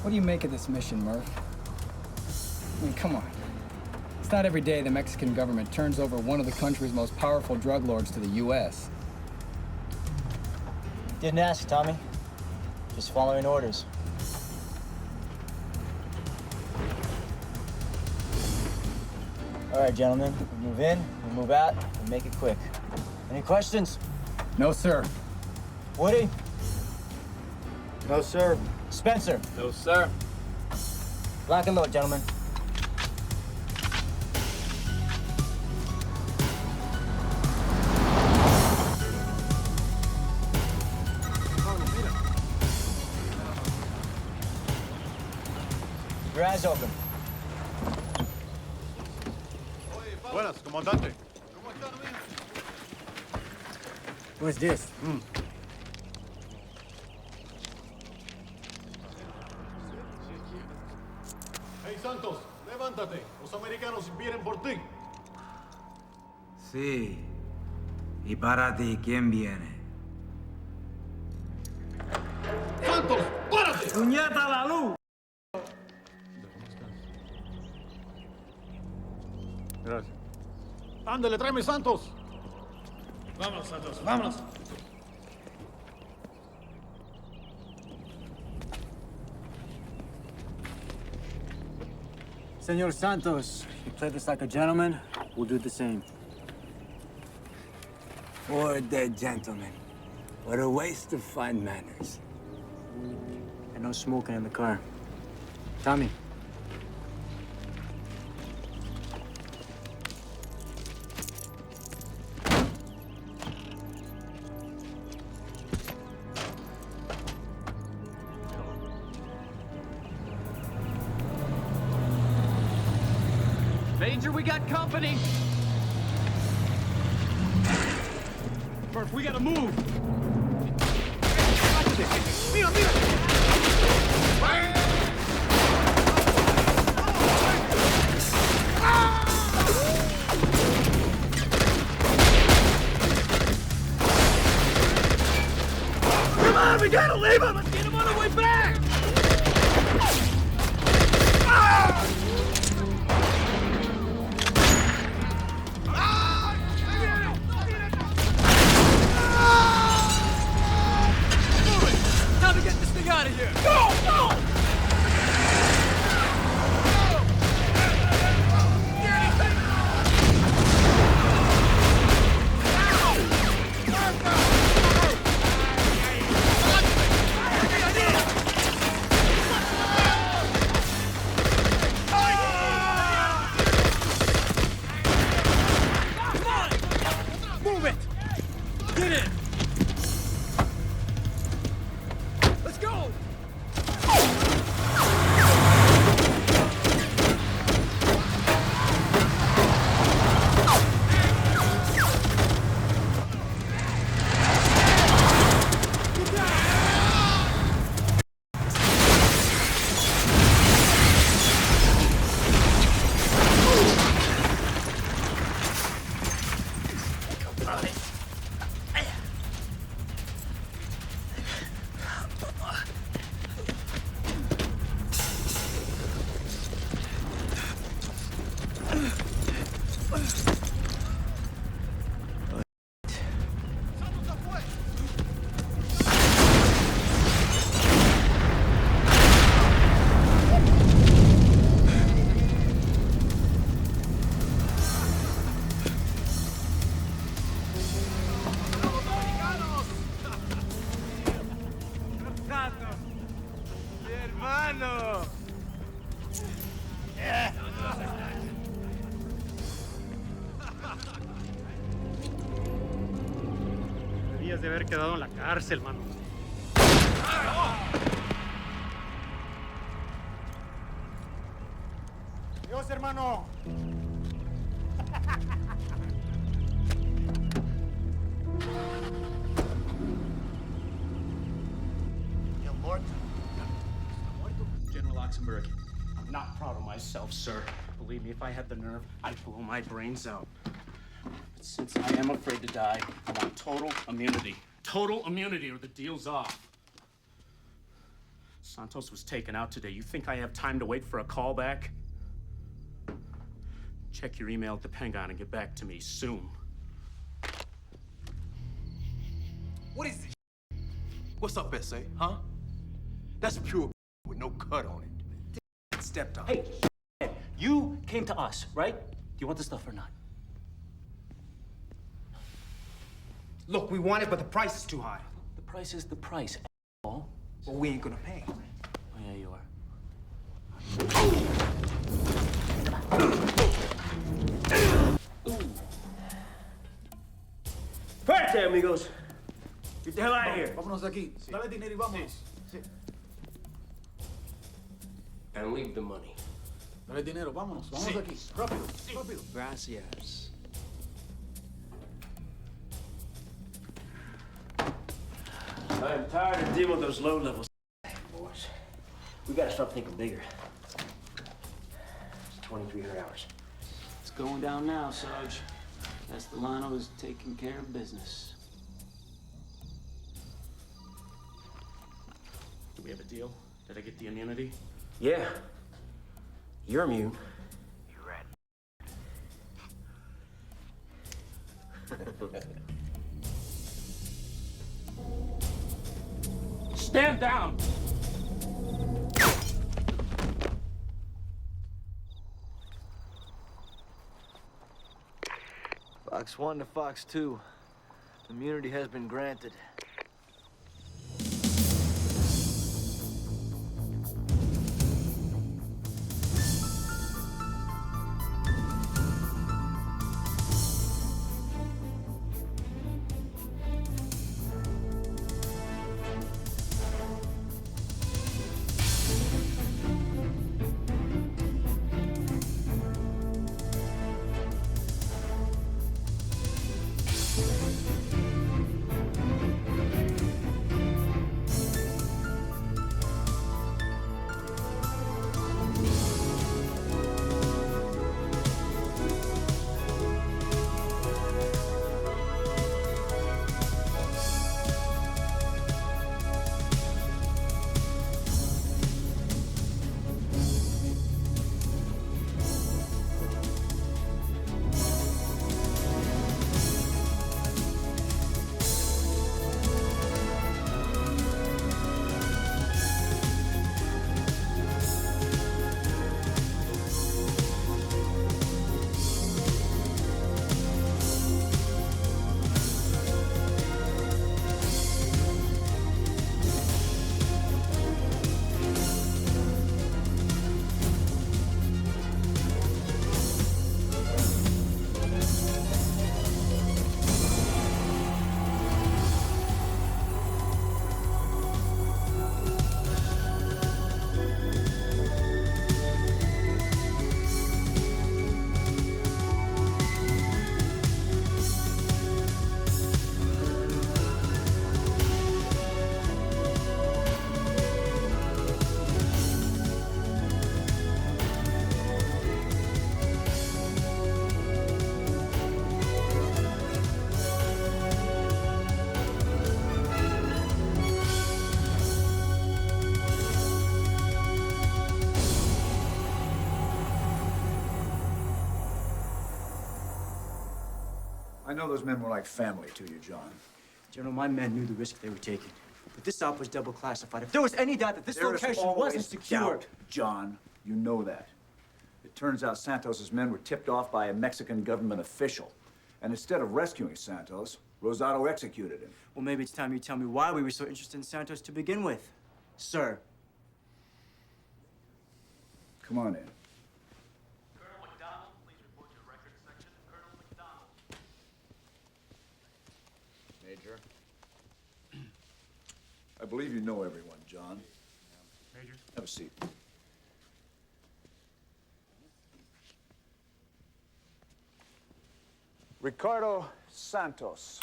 What do you make of this mission, Murph? I mean, come on. It's not every day the Mexican government turns over one of the country's most powerful drug lords to the U.S. Didn't ask, Tommy. Just following orders. All right, gentlemen. We move in, we move out, we make it quick. Any questions? No, sir. Woody? No, sir. Spencer? No, sir. Lock and load, gentlemen. Your eyes open. Buenas, comandante. Who's this? Hey, Santos, levántate. Los americanos vienen por ti. Sí. ¿Y para ti quién viene? ¡Santos, párate! ¡Puñeta la luz! Gracias. Ándale, tráeme Santos. Vámonos, Santos, vámonos. Senor Santos, you played this like a gentleman. We'll do the same. For the gentleman. What a waste of fine manners. And no smoking in the car. Tommy. Major, we got company. Murph, we gotta move. Mira, mira. Come on, we gotta leave him. Let's get him on the way back. Time to get this thing out of here! Go! Go! Move it! Get in! Let's go! Hermano. Debías de haber quedado en la cárcel, mano. Dios, hermano. General Oxenberg, I'm not proud of myself, sir. Believe me, if I had the nerve, I'd blow my brains out. But since I am afraid to die, I want total immunity. Total immunity or the deal's off. Santos was taken out today. You think I have time to wait for a call back? Check your email at the Pentagon and get back to me soon. What is this? What's up, SA, huh? That's pure with no cut on it. Stepped on. Hey, you came to us, right? Do you want the stuff or not? Look, we want it, but the price is too high. The price is the price, a**hole. Well, we ain't gonna pay. Oh, yeah, you are. Fuerte, amigos. Get the hell out of here. Vámonos de aquí. Dale dinero y vámonos. And leave the money. Dale dinero, vámonos. Vámonos de aquí. Rápido, rápido. Gracias. I'm tired of dealing with those low-level boys. We gotta start thinking bigger. It's 2,300 hours. It's going down now, Sarge. Castellano is taking care of business. Do we have a deal? Did I get the immunity? Yeah. You're immune. Stand down! Fox 1 to Fox 2. Immunity has been granted. I know those men were like family to you, John. General, my men knew the risk they were taking. But this op was double classified. If there was any doubt that this location wasn't secure... Doubt, John. You know that. It turns out Santos's men were tipped off by a Mexican government official. And instead of rescuing Santos, Rosado executed him. Well, maybe it's time you tell me why we were so interested in Santos to begin with, sir. Come on in. Colonel McDonald, please report to records section. Colonel McDonald. Major. I believe you know everyone, John. Major. Have a seat. Ricardo Santos,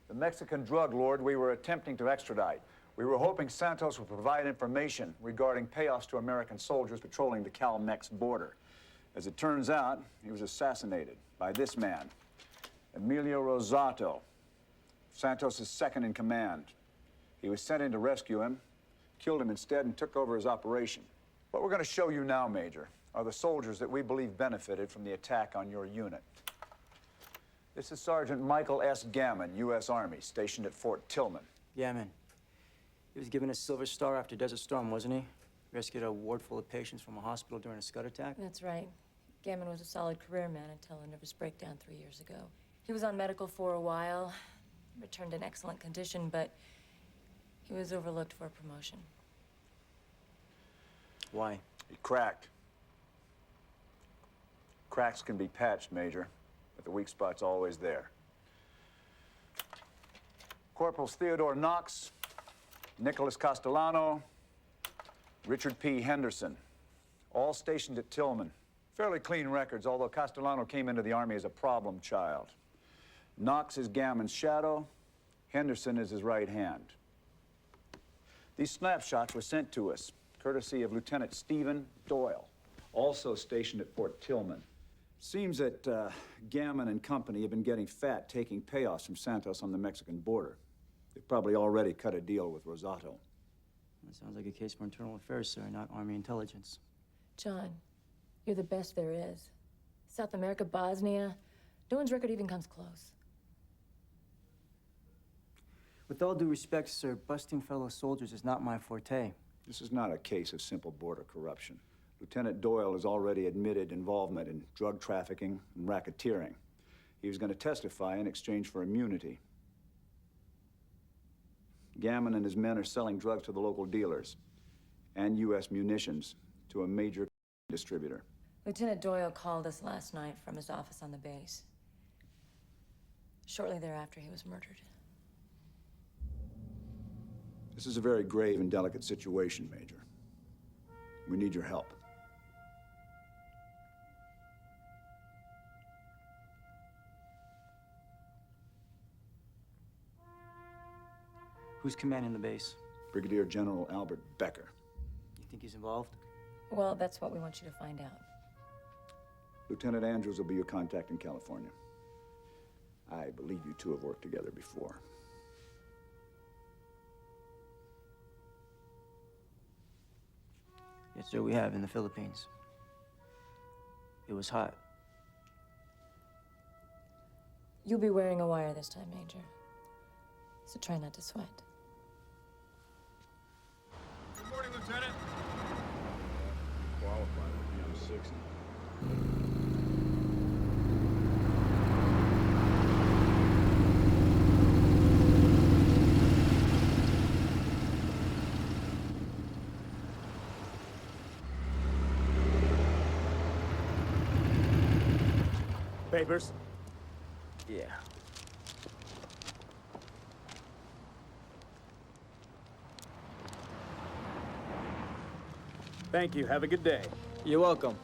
the Mexican drug lord we were attempting to extradite. We were hoping Santos would provide information regarding payoffs to American soldiers patrolling the Cal-Mex border. As it turns out, he was assassinated by this man, Emilio Rosato, Santos' second in command. He was sent in to rescue him, killed him instead and took over his operation. What we're going to show you now, Major, are the soldiers that we believe benefited from the attack on your unit. This is Sergeant Michael S. Gammon, U.S. Army, stationed at Fort Tillman. Gammon. He was given a Silver Star after Desert Storm, wasn't he? Rescued a ward full of patients from a hospital during a Scud attack? That's right. Gammon was a solid career man until a nervous breakdown 3 years ago. He was on medical for a while, returned in excellent condition, but he was overlooked for a promotion. Why? He cracked. Cracks can be patched, Major, but the weak spot's always there. Corporals Theodore Knox, Nicholas Castellano, Richard P. Henderson, all stationed at Tillman. Fairly clean records, although Castellano came into the Army as a problem child. Knox is Gammon's shadow. Henderson is his right hand. These snapshots were sent to us, courtesy of Lieutenant Stephen Doyle, also stationed at Fort Tillman. Seems that Gammon and company have been getting fat taking payoffs from Santos on the Mexican border. They've probably already cut a deal with Rosato. That sounds like a case for internal affairs, sir, not Army intelligence. John, you're the best there is. South America, Bosnia, no one's record even comes close. With all due respect, sir, busting fellow soldiers is not my forte. This is not a case of simple border corruption. Lieutenant Doyle has already admitted involvement in drug trafficking and racketeering. He was going to testify in exchange for immunity. Gammon and his men are selling drugs to the local dealers and U.S. munitions to a major distributor. Lieutenant Doyle called us last night from his office on the base. Shortly thereafter, he was murdered. This is a very grave and delicate situation, Major. We need your help. Who's commanding the base? Brigadier General Albert Becker. You think he's involved? Well, that's what we want you to find out. Lieutenant Andrews will be your contact in California. I believe you two have worked together before. Yes, sir, we have in the Philippines. It was hot. You'll be wearing a wire this time, Major. So try not to sweat. Good morning, Lieutenant. Qualified to be on 60. Papers? Yeah. Thank you. Have a good day. You're welcome.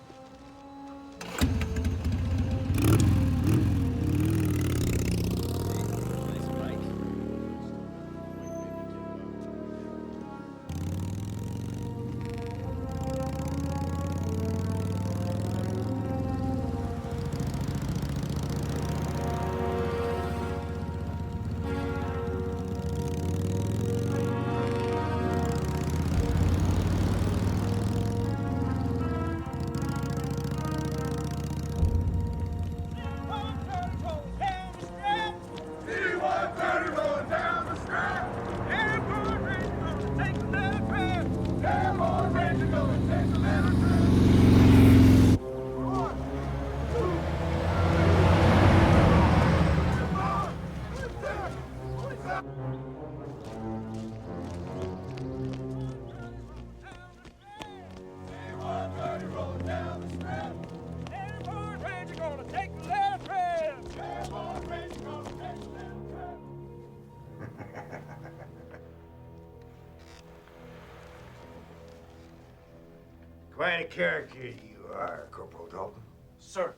Quite a character you are, Corporal Dalton. Sir.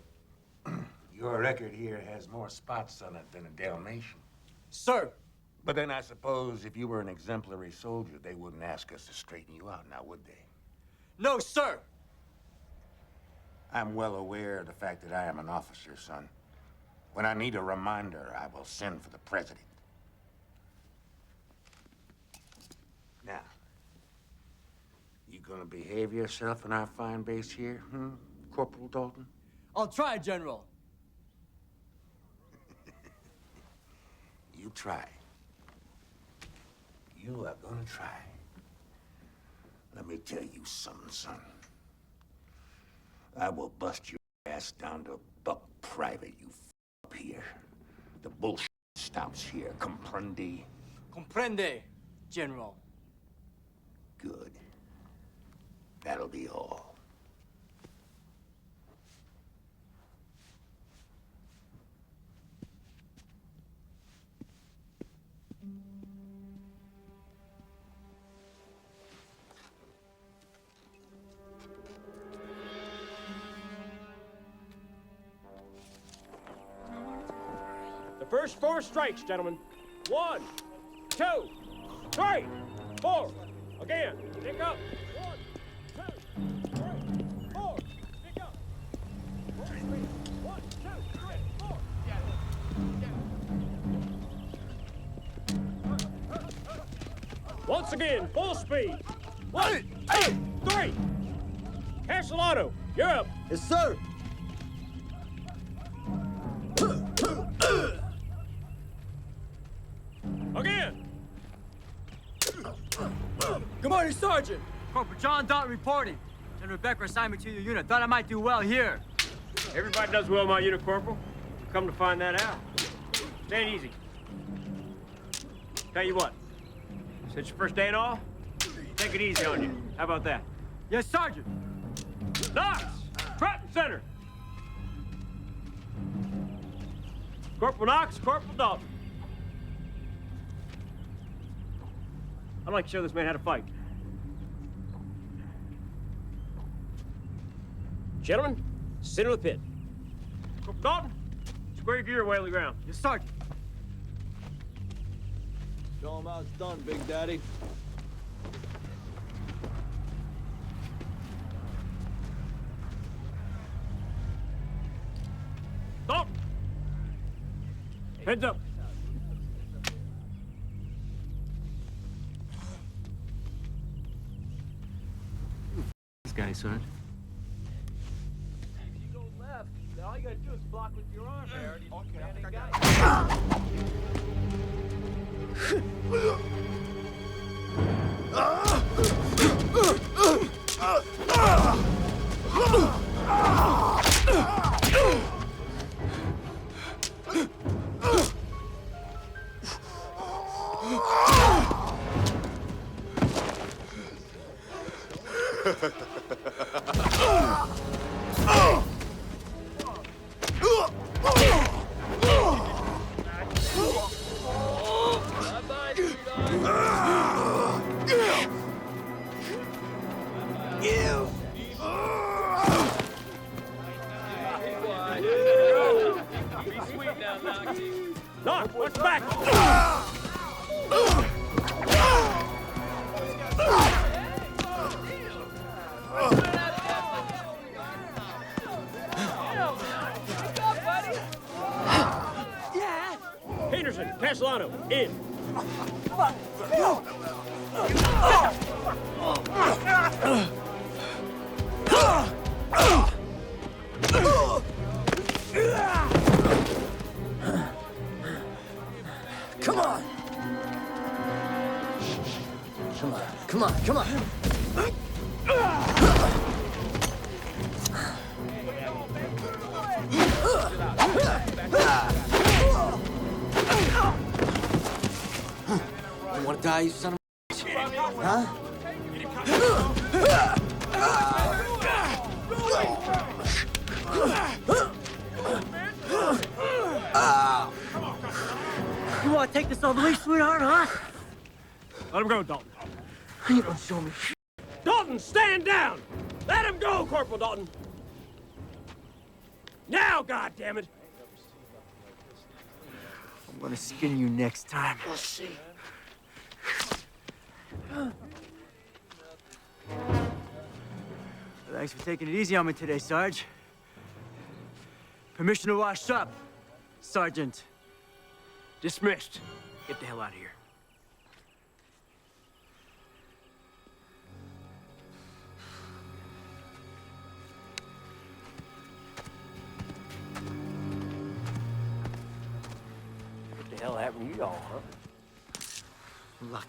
Your record here has more spots on it than a Dalmatian. Sir! But then I suppose if you were an exemplary soldier, they wouldn't ask us to straighten you out now, would they? No, sir! I'm well aware of the fact that I am an officer, son. When I need a reminder, I will send for the president. Now, You gonna behave yourself in our fine base here, Corporal Dalton? I'll try, General. You try. You are gonna try. Let me tell you something, son. I will bust your ass down to buck private, you up here. The bullshit stops here, comprende? Comprende, General. Good. That'll be all. The first 4 strikes, gentlemen. 1, 2, 3, 4. Again, pick up. 1, 2, 3, 4. Pick up. 1, 2, 3, 4. Once again, full speed. 1, 2, 3. Castellano, you're up. Yes, sir. Again. Good morning, Sergeant. Corporal John Dalton reporting. General Becker assigned me to your unit. Thought I might do well here. Everybody does well in my unit, Corporal. Come to find that out. Stay easy. Tell you what, since your first day and all, take it easy on you. How about that? Yes, Sergeant. Knox! Front and center! Corporal Knox, Corporal Dalton. I'd like to show this man how to fight. Gentlemen, center of the pit. Corporal Dalton, square your gear away on the ground. Yes, Sergeant. Show him how it's done, Big Daddy. Dalton! Heads up. This guy, son. If you go left, then all you gotta do is block with your arm. Knock, what's back? Peterson, Castellano, in. Come on! Come on, come on, come on! You want to die, you son of a bitch? Huh? You want to take this all the way, sweetheart, huh? Let him go, Dalton. You don't show me. Dalton, stand down! Let him go, Corporal Dalton! Now, goddammit! I'm gonna skin you next time. We'll see. Thanks for taking it easy on me today, Sarge. Permission to wash up, Sergeant. Dismissed. Get the hell out of here. happened to y'all, huh? Lucky.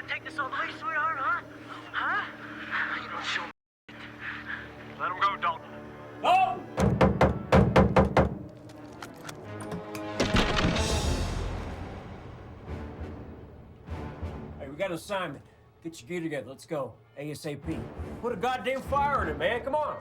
Take this all the way, sweetheart, huh? Huh? You don't show me. Let him go, Dalton. Oh! Hey, we got an assignment. Get your gear together. Let's go. ASAP. Put a goddamn fire in it, man. Come on.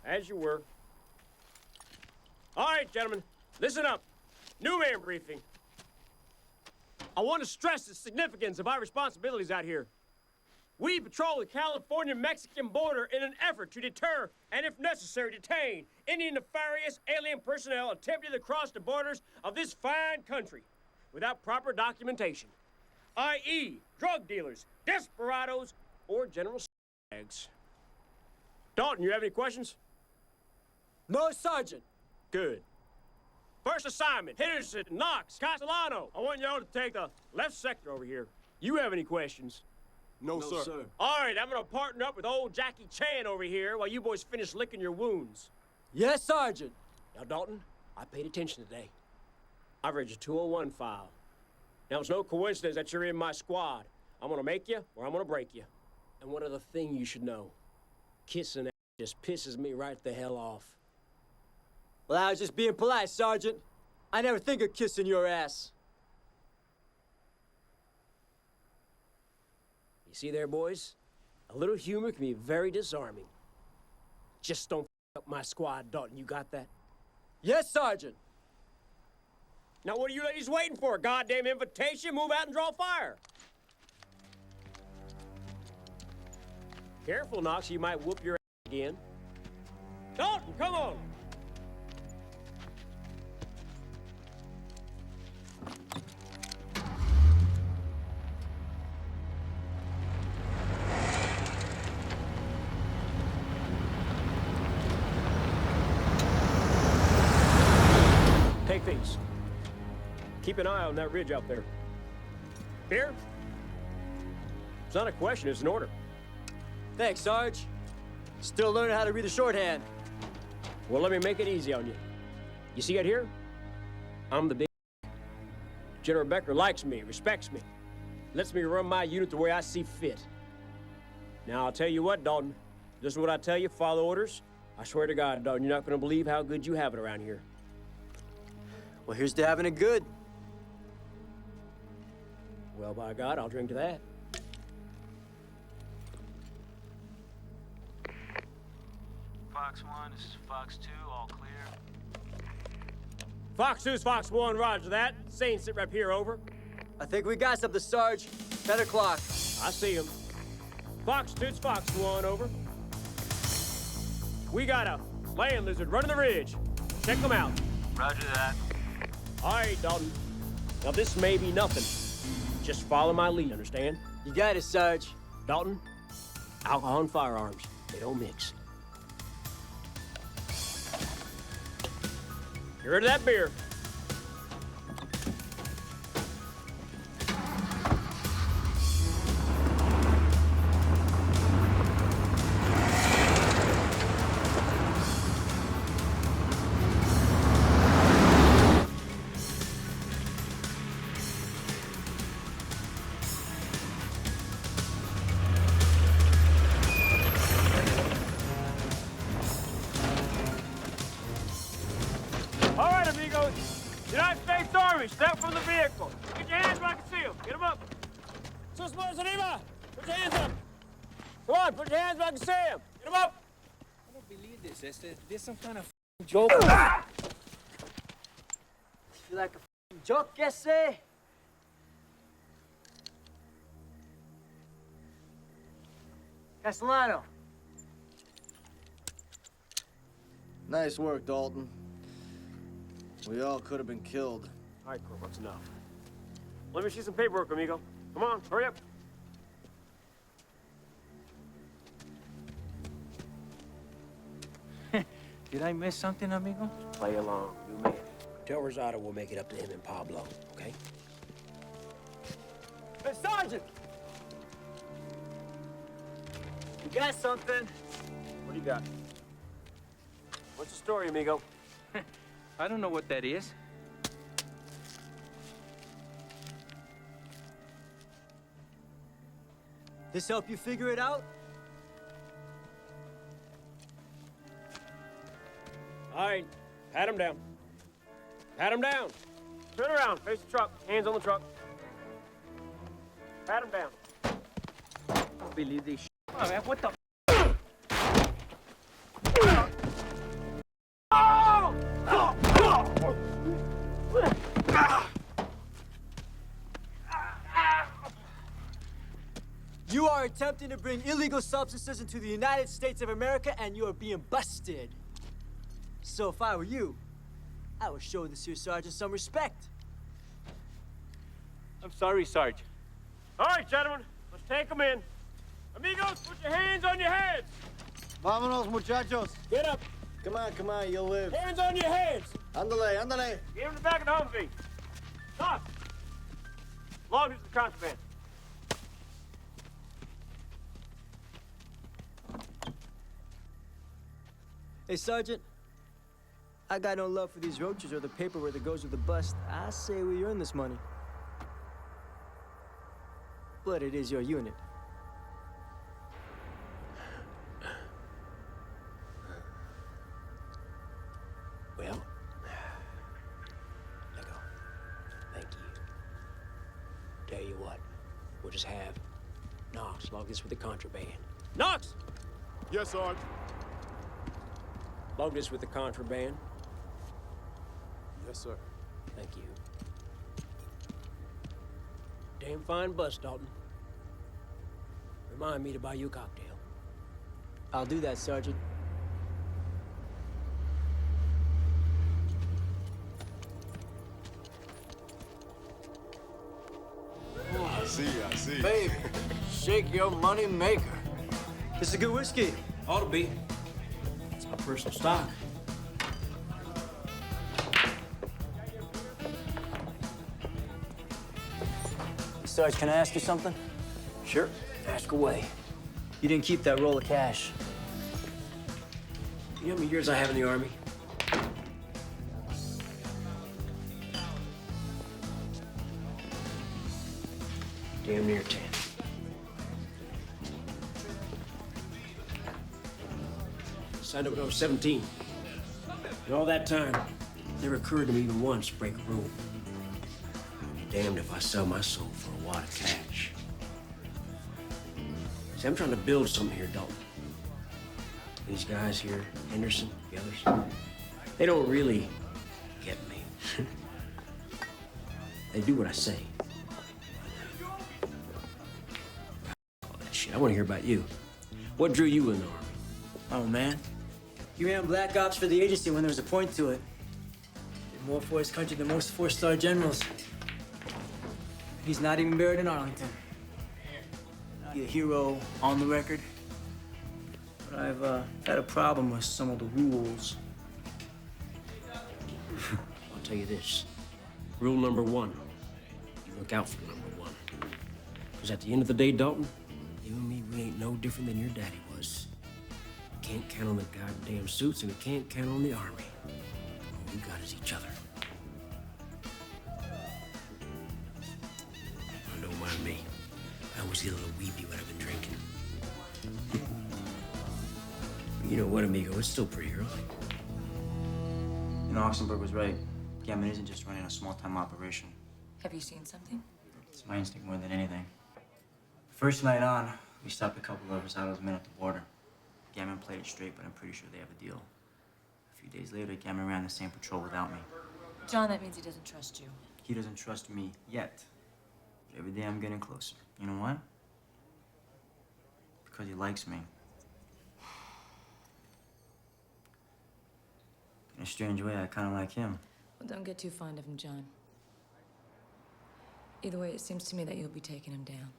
As you were. All right, gentlemen, listen up. New man briefing. I want to stress the significance of our responsibilities out here. We patrol the California-Mexican border in an effort to deter and, if necessary, detain any nefarious alien personnel attempting to cross the borders of this fine country without proper documentation, i.e., drug dealers, desperados, or general scumbags. Dalton, you have any questions? No, Sergeant. Good. First assignment, Henderson, Knox, Castellano. I want y'all to take the left sector over here. You have any questions? No, sir. All right, I'm gonna partner up with old Jackie Chan over here while you boys finish licking your wounds. Yes, Sergeant. Now, Dalton, I paid attention today. I've read your 201 file. Now, it's no coincidence that you're in my squad. I'm gonna make you or I'm gonna break you. And one other thing you should know. Kissing just pisses me right the hell off. Well, I was just being polite, Sergeant. I never think of kissing your ass. You see there, boys? A little humor can be very disarming. Just don't f up my squad, Dalton. You got that? Yes, Sergeant. Now, what are you ladies waiting for? A goddamn invitation? Move out and draw fire. Careful, Knox. You might whoop your ass again. Dalton, come on. Take these. Keep an eye on that ridge out there. Here? It's not a question, it's an order. Thanks, Sarge. Still learning how to read the shorthand. Well, let me make it easy on you. You see it here? I'm the big. General Becker likes me, respects me, lets me run my unit the way I see fit. Now, I'll tell you what, Dalton. This is what I tell you, follow orders. I swear to God, Dalton, you're not going to believe how good you have it around here. Well, here's to having it good. Well, by God, I'll drink to that. Fox 1, this is Fox 2, all clear. Fox 2's Fox 1, roger that. Saints, sit right here, over. I think we got something, Sarge. 10 o'clock. I see him. Fox 2's Fox 1, over. We got a land lizard running the ridge. Check them out. Roger that. All right, Dalton. Now, this may be nothing. Just follow my lead, understand? You got it, Sarge. Dalton, alcohol and firearms, they don't mix. Get rid of that beer. Army, step from the vehicle. Get your hands where I can see them. Get them up. Sus arriba! Put your hands up. Come on, put your hands where I can see them. Get them up. I don't believe this. This some kind of joke. You like a joke, yes, eh? Castellano. Nice work, Dalton. We all could have been killed. All right, Corporal, that's enough. Let me see some paperwork, amigo. Come on, hurry up. Did I miss something, amigo? Play along, you man. Tell Rosado we'll make it up to him and Pablo, okay? Hey, Sergeant! You got something? What do you got? What's the story, amigo? I don't know what that is. This help you figure it out? All right, pat him down. Pat him down. Turn around, face the truck. Hands on the truck. Pat him down. I don't believe this shit. Oh, man, what the? You are attempting to bring illegal substances into the United States of America, and you are being busted. So if I were you, I would show this here sergeant some respect. I'm sorry, Sarge. All right, gentlemen, let's take them in. Amigos, put your hands on your heads. Vámonos, muchachos. Get up. Come on, you'll live. Hands on your heads. Ándale, ándale. Get in the back of the Humvee. Stop. Log is the contraband. Hey, Sergeant, I got no love for these roaches or the paperwork that goes with the bust. I say we earn this money. But it is your unit. Well, let go. Thank you. Tell you what, we'll just have Knox log this with the contraband. Knox! Yes, Sarge. Log this with the contraband. Yes, sir. Thank you. Damn fine bus, Dalton. Remind me to buy you a cocktail. I'll do that, Sergeant. I see. Baby, shake your money maker. This is good whiskey. Ought to be. It's my personal stock. Sarge, can I ask you something? Sure. Ask away. You didn't keep that roll of cash. You know how many years I have in the Army? Damn near 10. Signed up when I was 17. And all that time, it never occurred to me even once to break a rule. Damned if I sell my soul for a wad of cash. See, I'm trying to build something here, Dalton. These guys here, Henderson, the others, they don't really get me. They do what I say. All that shit. I want to hear about you. What drew you in the Army? Oh, man. You ran Black Ops for the agency when there was a point to it. Did more for his country than most four-star generals. He's not even buried in Arlington. Be a hero on the record. But I've had a problem with some of the rules. I'll tell you this. Rule number 1. You look out for number 1. Because at the end of the day, Dalton, you and me, we ain't no different than your daddy was. We can't count on the goddamn suits, and we can't count on the Army. All we got is each other. Don't mind me. I was a little weepy when I've been drinking. You know what, amigo? It's still pretty early. And Oxenberg was right. Gammon isn't just running a small-time operation. Have you seen something? It's my instinct more than anything. First night on, we stopped a couple of Rosado's men at the border. Gammon played it straight, but I'm pretty sure they have a deal. A few days later, Gammon ran the same patrol without me. John, that means he doesn't trust you. He doesn't trust me yet. But every day I'm getting closer. You know why? Because he likes me. In a strange way, I kind of like him. Well, don't get too fond of him, John. Either way, it seems to me that you'll be taking him down.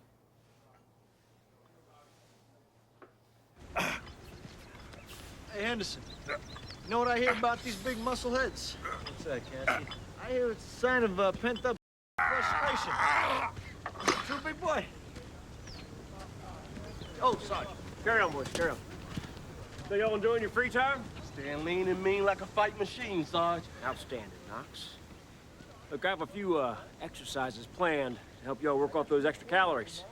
Hey, Henderson. You know what I hear about these big muscle heads? What's that, Cassie? I hear it's a sign of pent-up frustration. True, big boy? Oh, Sergeant. Carry on, boys, carry on. So y'all enjoying your free time? Staying lean and mean like a fight machine, Sarge. Outstanding, Knox. Look, I have a few exercises planned to help y'all work off those extra calories.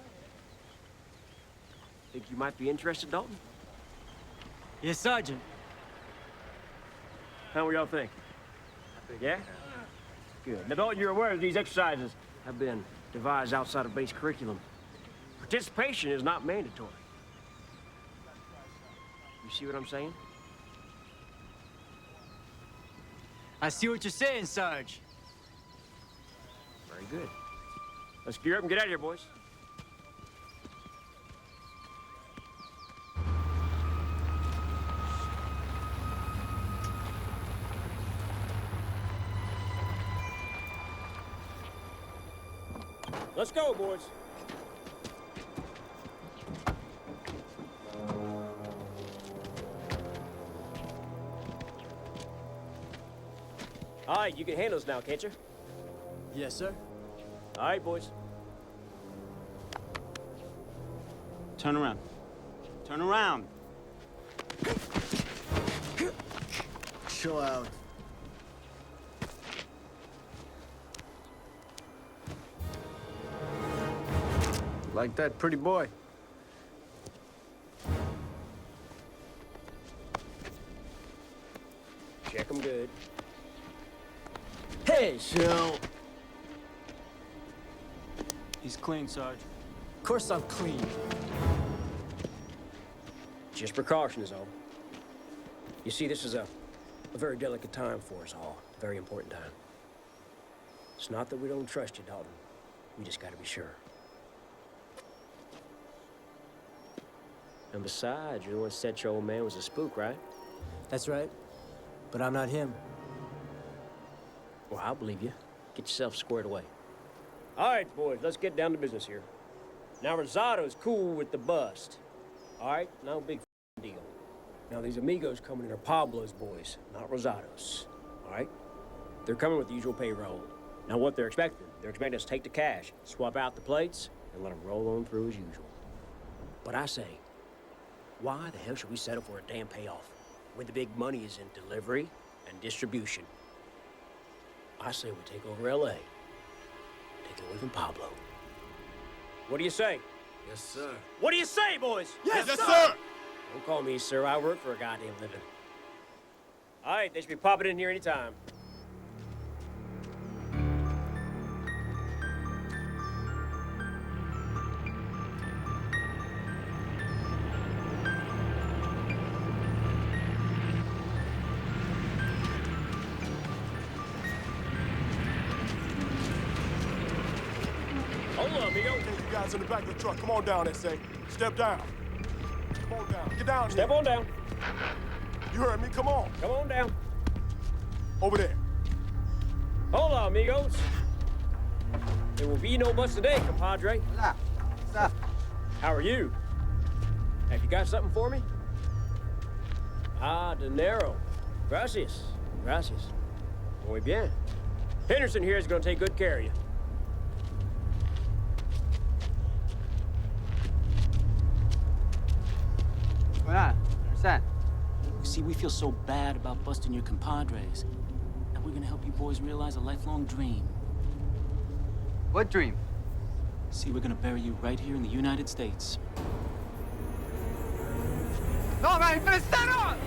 Think you might be interested, Dalton? Yes, Sergeant. How y'all think? Yeah? Good. Now, Dalton, you're aware that these exercises have been devised outside of base curriculum. Participation is not mandatory. You see what I'm saying? I see what you're saying, Sarge. Very good. Let's gear up and get out of here, boys. Let's go, boys. All right, you can handle this now, can't you? Yes, sir. All right, boys. Turn around. Turn around. Chill out. Like that pretty boy. Check them good. Hey, Shell. He's clean, Sarge. Of course I'm clean. Just precaution is all. You see, this is a very delicate time for us all. A very important time. It's not that we don't trust you, Dalton. We just gotta be sure. And besides, you're the one that said your old man was a spook, right? That's right. But I'm not him. Well, I'll believe you. Get yourself squared away. All right, boys, let's get down to business here. Now, Rosado's cool with the bust. All right? No big deal. Now, these amigos coming in are Pablo's boys, not Rosado's. All right? They're coming with the usual payroll. Now, what they're expecting us to take the cash, swap out the plates, and let them roll on through as usual. But I say, why the hell should we settle for a damn payoff when the big money is in delivery and distribution? I say we take over L.A. Take it away from Pablo. What do you say? Yes, sir. What do you say, boys? Yes, sir! Don't call me sir. I work for a goddamn living. All right, they should be popping in here anytime. Hold on, amigo. Take you guys in the back of the truck. Come on down, S.A. Step down. Come on down. Get down Step here. on down. You heard me. Come on. Come on down. Over there. Hold on, amigos. There will be no bus today, compadre. Hola. What's up? How are you? Have you got something for me? Ah, dinero. Gracias. Gracias. Muy bien. Henderson here is going to take good care of you. Hola. What's that? You see, we feel so bad about busting your compadres. And we're gonna help you boys realize a lifelong dream. What dream? See, we're gonna bury you right here in the United States. No, man, prestaron!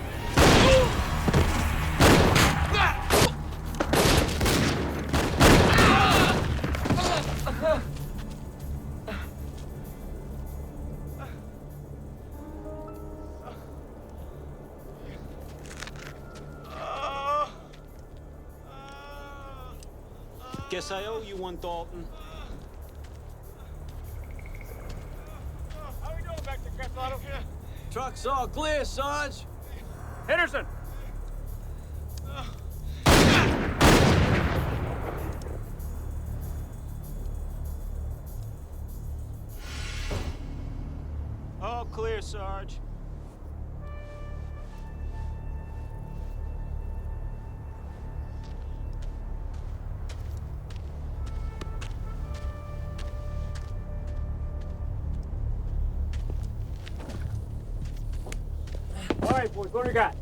Guess I owe you one, Dalton. How we doing back there, Castellano? Truck's all clear, Sarge. Henderson! All clear, Sarge. All right, boys, what do we got?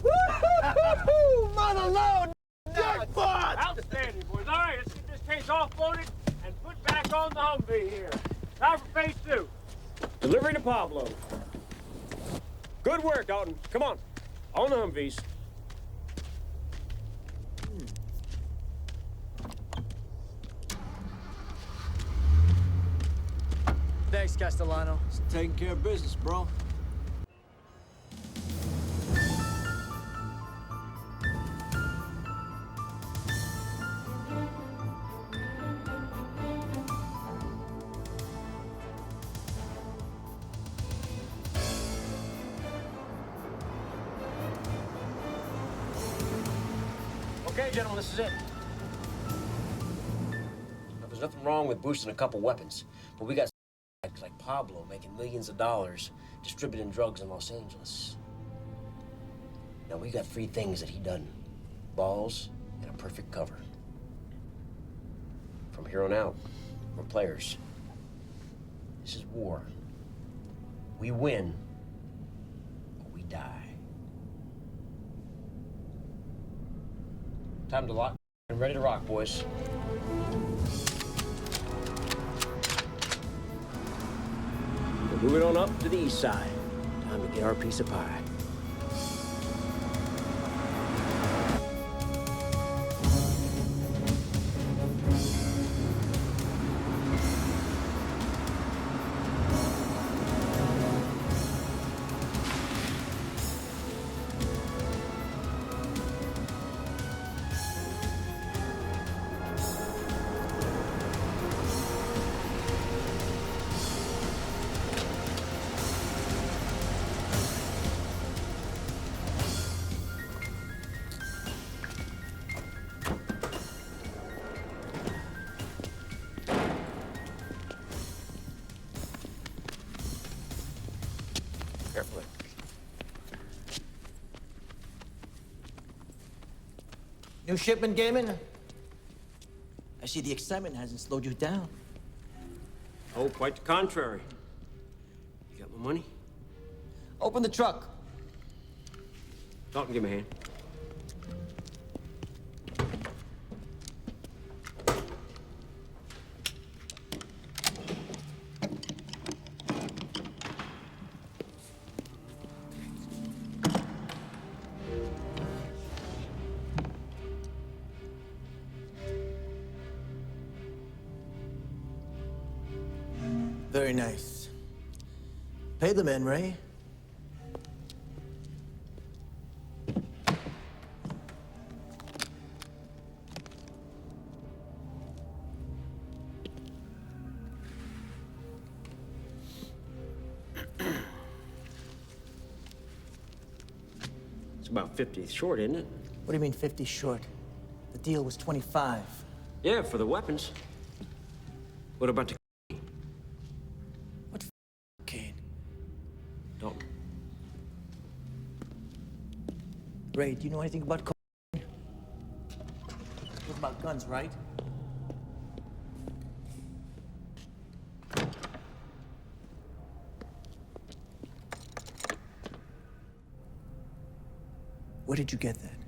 Woo-hoo-hoo-hoo! Mother load! Jackpot! Outstanding, boys. All right, let's get this case offloaded and put back on the Humvee here. Time for phase 2. Delivery to Pablo. Good work, Dalton. Come on. On the Humvees. Thanks, Castellano. It's taking care of business, bro. Okay, gentlemen, this is it. Now, there's nothing wrong with boosting a couple weapons, but we got like Pablo making millions of dollars distributing drugs in Los Angeles. Now, we got 3 things that he done. Balls and a perfect cover. From here on out, we're players. This is war. We win, or we die. Time to lock and ready to rock, boys. We're moving on up to the east side. Time to get our piece of pie. Carefully. New shipment, Gaiman? I see the excitement hasn't slowed you down. Oh, quite the contrary. You got my money? Open the truck. Dalton, give me a hand. Very nice. Pay the men, Ray. It's about 50 short, isn't it? What do you mean 50 short? The deal was 25. Yeah, for the weapons. What about the Kane? Dalton? Ray, do you know anything about cocaine? What about guns, right? Where did you get that?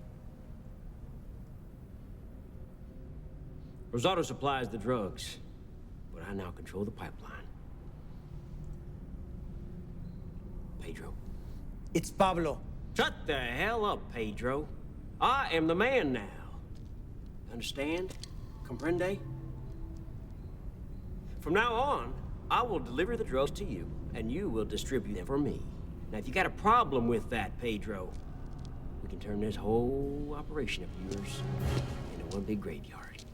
Rosado supplies the drugs, but I now control the pipeline. Pedro. It's Pablo. Shut the hell up, Pedro. I am the man now. Understand? Comprende? From now on, I will deliver the drugs to you, and you will distribute them for me. Now, if you got a problem with that, Pedro, we can turn this whole operation of yours into one big graveyard.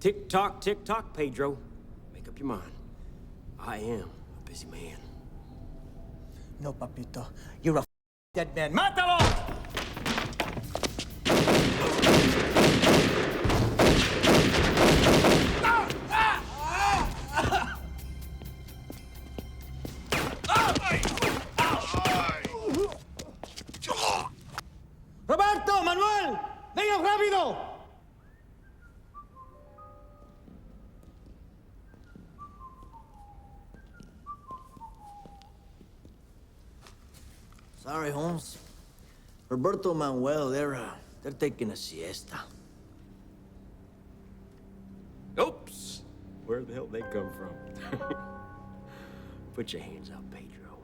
Tick tock, Pedro. Make up your mind. I am a busy man. No, papito. You're a dead man. Mátalo! ¡Roberto! ¡Manuel! ¡Vengan rápido! Sorry, Holmes. Roberto Manuel, they're taking a siesta. Oops! Where the hell they come from? Put your hands up, Pedro.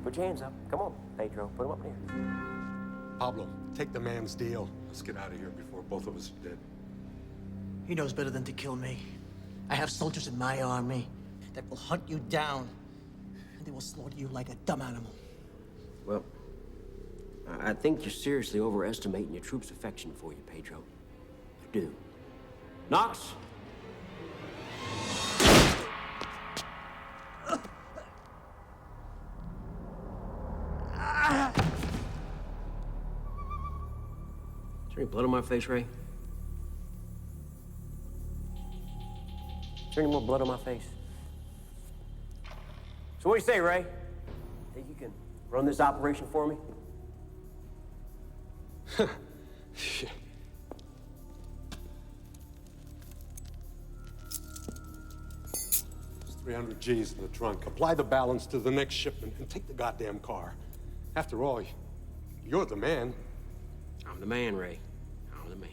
Put your hands up. Come on, Pedro. Put them up there. Pablo, take the man's deal. Let's get out of here before both of us are dead. He knows better than to kill me. I have soldiers in my army that will hunt you down, and they will slaughter you like a dumb animal. Well, I think you're seriously overestimating your troops' affection for you, Pedro. I do. Knox! Is there any blood on my face, Ray? Is there any more blood on my face? So what do you say, Ray? Think you can run this operation for me? Shit. There's 300 G's in the trunk. Apply the balance to the next shipment and take the goddamn car. After all, you're the man. I'm the man, Ray. I'm the man.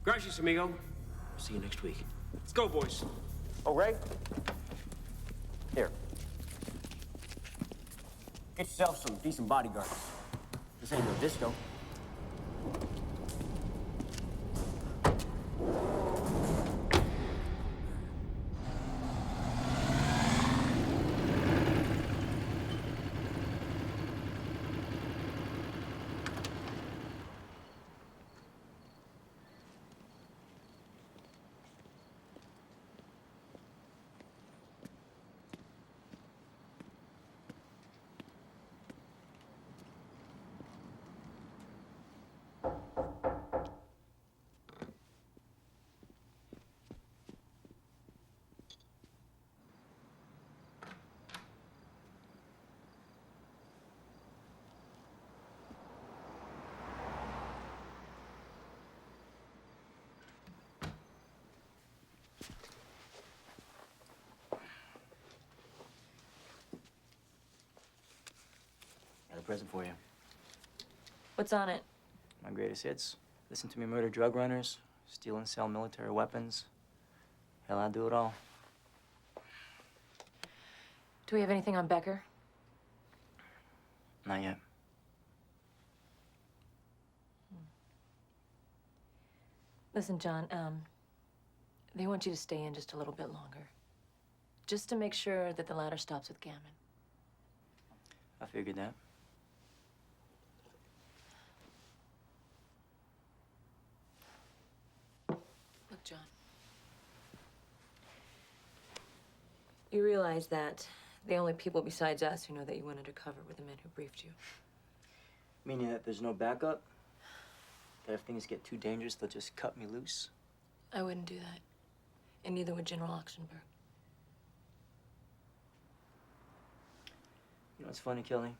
Gracias, amigo. See you next week. Let's go, boys. Oh, Ray? Here. Get yourself some decent bodyguards. This ain't no disco. Got a present for you. What's on it? My greatest hits. Listen to me murder drug runners, steal and sell military weapons. Hell, I do it all. Do we have anything on Becker? Not yet. Listen, John, they want you to stay in just a little bit longer. Just to make sure that the ladder stops with Gammon. I figured that. Look, John. You realize that the only people besides us who know that you went undercover were the men who briefed you. Meaning that there's no backup? That if things get too dangerous, they'll just cut me loose? I wouldn't do that. And neither would General Oxenberg. You know what's funny, Kelly?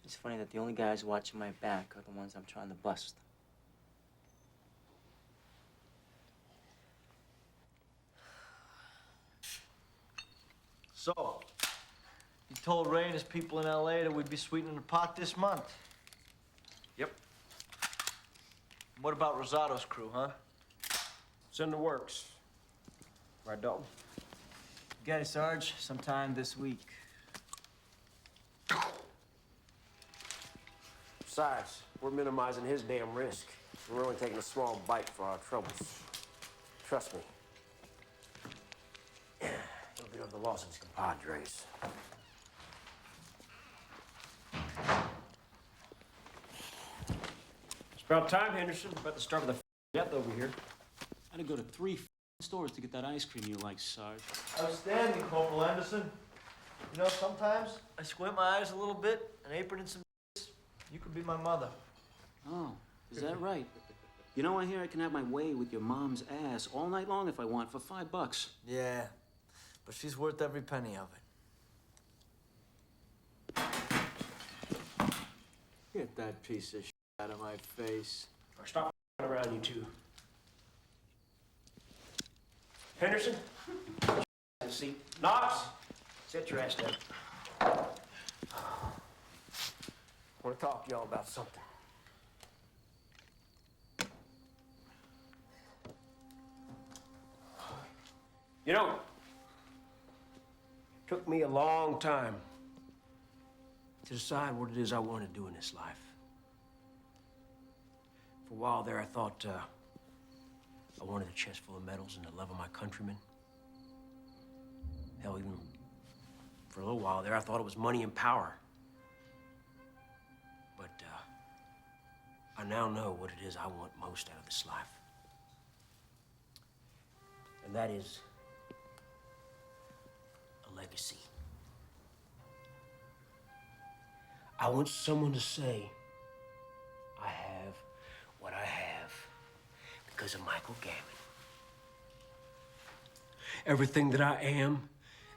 It's funny that the only guys watching my back are the ones I'm trying to bust. So, you told Ray and his people in L.A. that we'd be sweetening the pot this month. Yep. What about Rosado's crew, huh? It's in the works. Right, Dalton? Got it, Sarge. Sometime this week. Besides, we're minimizing his damn risk. We're only taking a small bite for our troubles. Trust me. He'll Rid of the Lawson's compadres. It's about time, Henderson. We're about to start with a death over here. I had to go to 3 stores to get that ice cream you like, Sarge. Outstanding, Corporal Anderson. You know, sometimes I squint my eyes a little bit, an apron and some you could be my mother. Oh, is that right? You know, I hear I can have my way with your mom's ass all night long if I want for $5. Yeah, but she's worth every penny of it. Get that piece of shit out of my face. Or stop around, you two. Henderson, have a seat. Knox, sit your ass down. I want to talk to y'all about something. You know, it took me a long time to decide what it is I want to do in this life. For a while there, I thought I wanted a chest full of medals and the love of my countrymen. Hell, even for a little while there, I thought it was money and power. But I now know what it is I want most out of this life. And that is a legacy. I want someone to say, I have what I have because of Michael Gammon. Everything that I am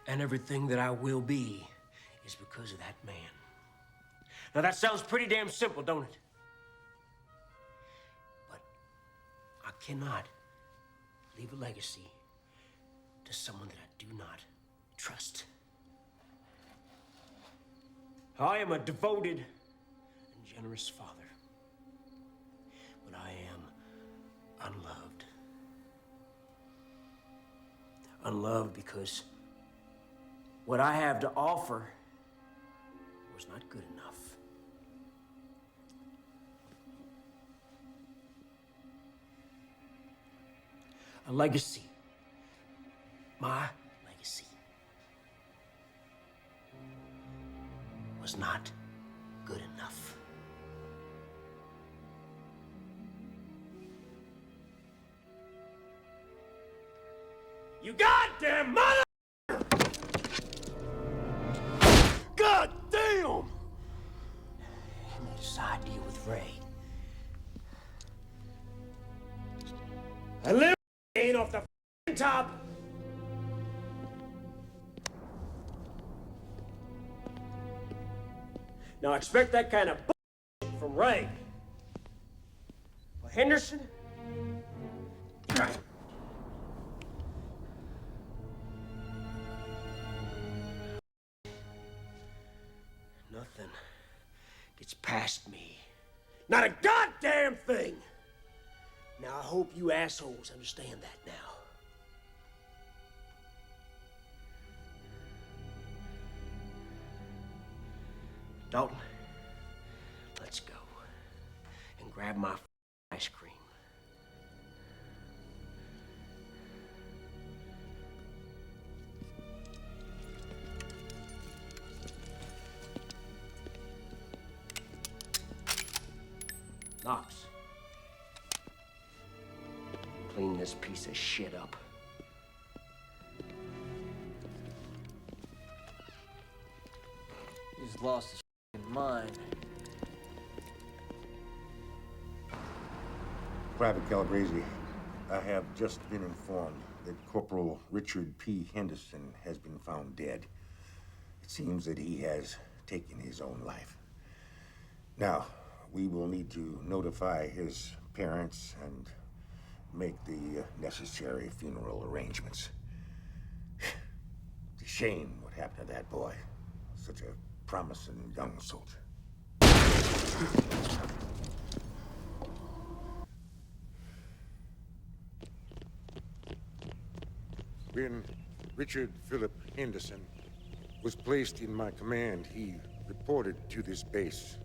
and everything that I will be is because of that man. Now that sounds pretty damn simple, don't it? But I cannot leave a legacy to someone that I do not trust. I am a devoted and generous father, but I am unloved. Unloved because what I have to offer was not good enough. A legacy. My legacy was not good enough. You goddamn mother! God damn! You made a side deal with Ray. I live off the f***ing top. Now expect that kind of bullshit from Ray. Well, Henderson? Nothing gets past me. Not a goddamn thing! Now, I hope you assholes understand that now. Dalton, let's go and grab my ice cream. Knox. Clean this piece of shit up. He's lost his mind. Private Calabrese, I have just been informed that Corporal Richard P. Henderson has been found dead. It seems that he has taken his own life. Now, we will need to notify his parents and make the necessary funeral arrangements. It's a shame what happened to that boy. Such a promising young soldier. When Richard Philip Henderson was placed in my command, he reported to this base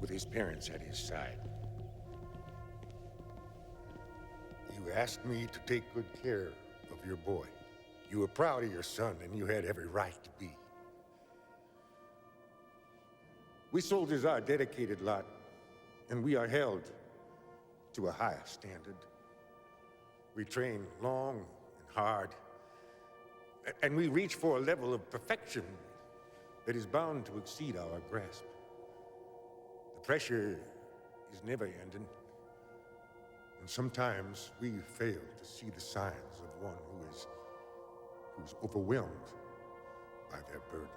with his parents at his side. You asked me to take good care of your boy. You were proud of your son, and you had every right to be. We soldiers are a dedicated lot, and we are held to a higher standard. We train long and hard, and we reach for a level of perfection that is bound to exceed our grasp. The pressure is never ending, and sometimes we fail to see the signs of one who's overwhelmed by their burden.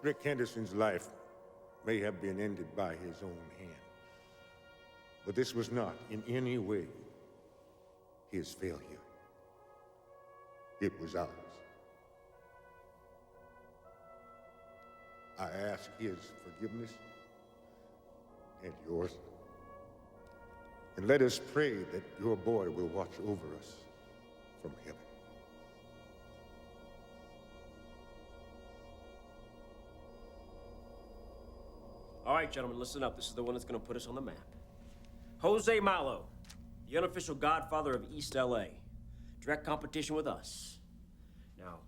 Rick Henderson's life may have been ended by his own hand, but this was not in any way his failure. It was ours. I ask his forgiveness and yours. And let us pray that your boy will watch over us from heaven. All right, gentlemen, listen up. This is the one that's going to put us on the map. Jose Malo, the unofficial godfather of East LA. Direct competition with us. Now,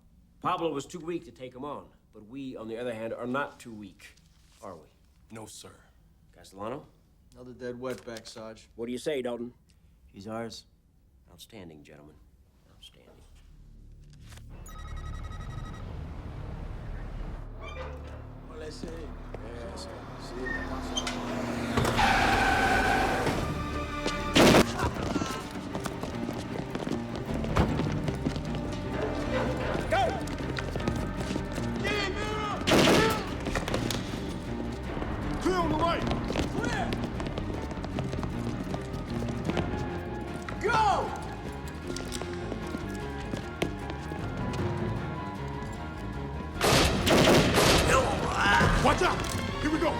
Pablo was too weak to take him on, but we, on the other hand, are not too weak, are we? No, sir. Castellano? Another dead wetback, Sarge. What do you say, Dalton? He's ours. Outstanding, gentlemen. Outstanding. Well, let's see. Yes. Clear on the right! Clear! Go! Watch out! Here we go!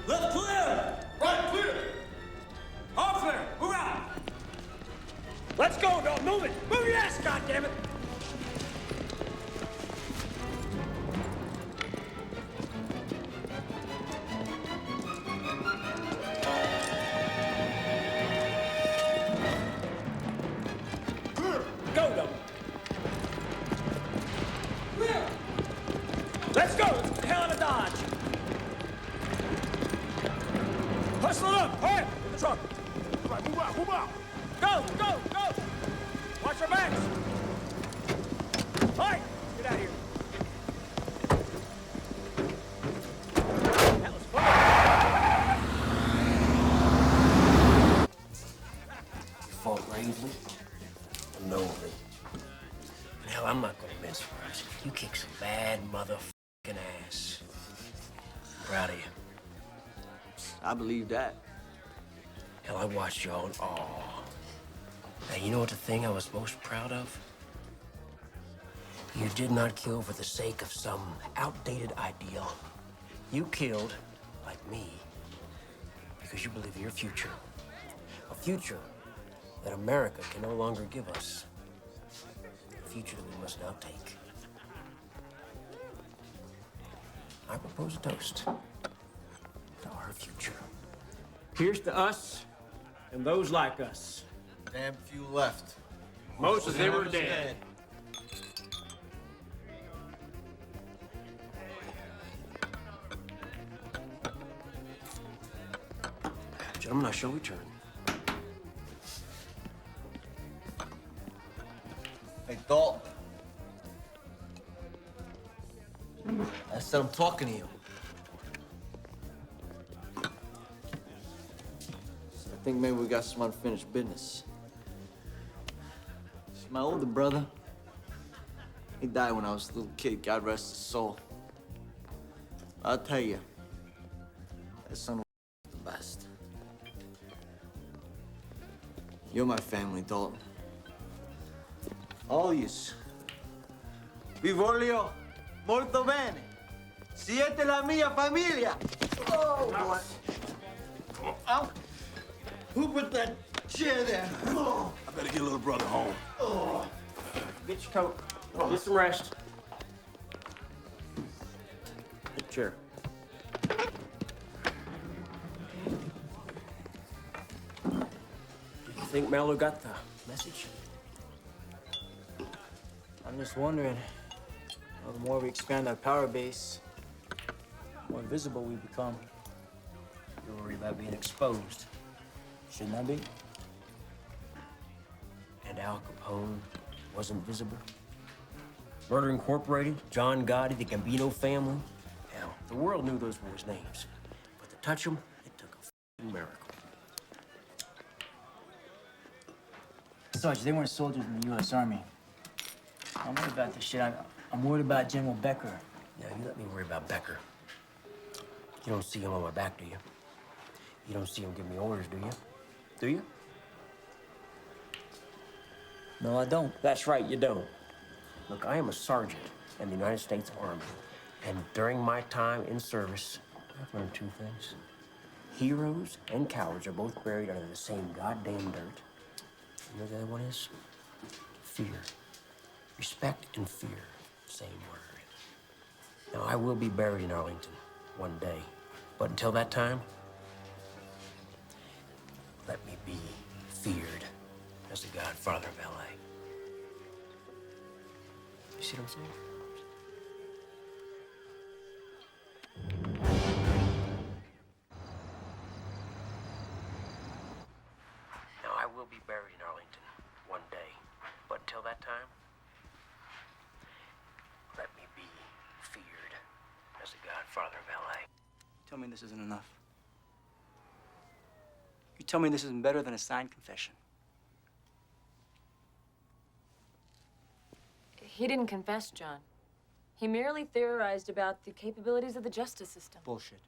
Left clear! Right clear! All clear! Move out! Let's go, Dalton. Move it. Move your ass, goddammit. Go, Dalton. Clear! Let's go. Let's get the hell out of Dodge. Hustle it up. Hurry. In the truck. All right, move out, move out! Go, go, go. Watch your backs. All right. Get out of here. That was fun. You fought bravely and nobly. And hell, I'm not gonna miss for us. You kick some bad motherfucking ass. I'm proud of you. I believe that. Hell, I watched y'all in awe. Now, you know what the thing I was most proud of? You did not kill for the sake of some outdated ideal. You killed, like me, because you believe in your future. A future that America can no longer give us. A future that we must now take. I propose a toast to our future. Here's to us and those like us. Damn few left. Most of them are dead. Gentlemen, I shall return. Hey, Dalton. I said I'm talking to you. I think maybe we got some unfinished business. See, my older brother, he died when I was a little kid, God rest his soul. I'll tell you, that son was the best. You're my family, Dalton. All yous. Vi voglio molto bene. Siete la mia famiglia. Oh, boy. Oh. Who put that chair there? Oh. I better get little brother home. Oh. Get your coat. Get some rest. Get a chair. Do you think Mallow got the message? I'm just wondering, the more we expand our power base, the more visible we become. You're worried about being exposed. Shouldn't I be? And Al Capone wasn't visible. Murder Incorporated, John Gotti, the Gambino family. Hell, the world knew those boys' names. But to touch them, it took a f***ing miracle. Sarge, they weren't soldiers in the U.S. Army. I'm worried about this shit. I'm worried about General Becker. Yeah, you let me worry about Becker. You don't see him on my back, do you? You don't see him give me orders, do you? Do you? No, I don't. That's right, you don't. Look, I am a sergeant in the United States Army. And during my time in service, I've learned two things. Heroes and cowards are both buried under the same goddamn dirt. You know what the other one is? Fear. Respect and fear, same word. Now, I will be buried in Arlington one day. But until that time, let me be feared as the godfather of L.A. You see what I'm saying? Now, I will be buried in Arlington one day. But until that time, let me be feared as the godfather of L.A. Tell me this isn't enough. You tell me this isn't better than a signed confession. He didn't confess, John. He merely theorized about the capabilities of the justice system. Bullshit.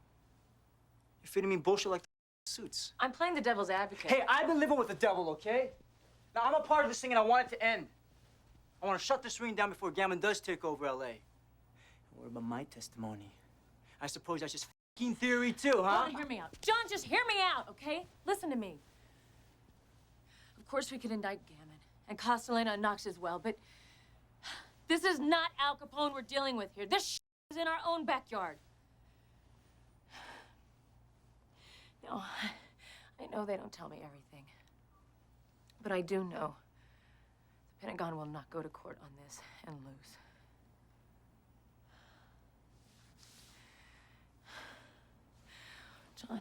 You're feeding me bullshit like the suits. I'm playing the devil's advocate. Hey, I've been living with the devil, okay? Now, I'm a part of this thing, and I want it to end. I want to shut this ring down before Gammon does take over L.A. What about my testimony? I suppose that's just f***ing theory, too, huh? John, hear me out. John, just hear me out, okay? Listen to me. Of course, we could indict Gammon, and Castellano and Knox as well, but this is not Al Capone we're dealing with here. This is in our own backyard. No, I know they don't tell me everything, but I do know the Pentagon will not go to court on this and lose. John,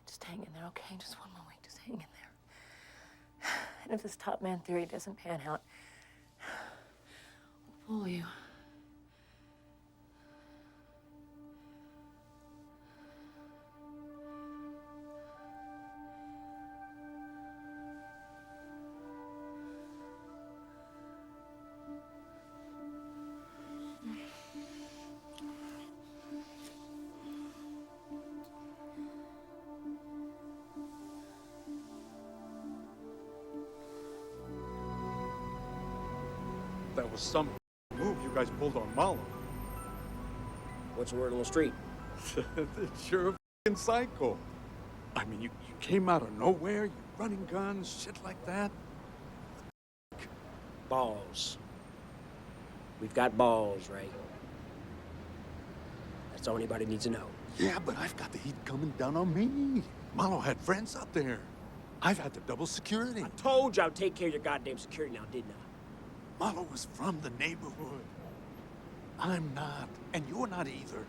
just hang in there, okay? Just one more week, just hang in there. And if this top man theory doesn't pan out, I'll pull you. That was some move you guys pulled on Marlowe. What's the word on the street? You're a f***ing psycho. I mean, you came out of nowhere, you running guns, shit like that. Balls. We've got balls, Ray. That's all anybody needs to know. Yeah, but I've got the heat coming down on me. Marlowe had friends out there. I've had to double security. I told you I'd take care of your goddamn security now, didn't I? Marlowe was from the neighborhood. I'm not, and you're not either.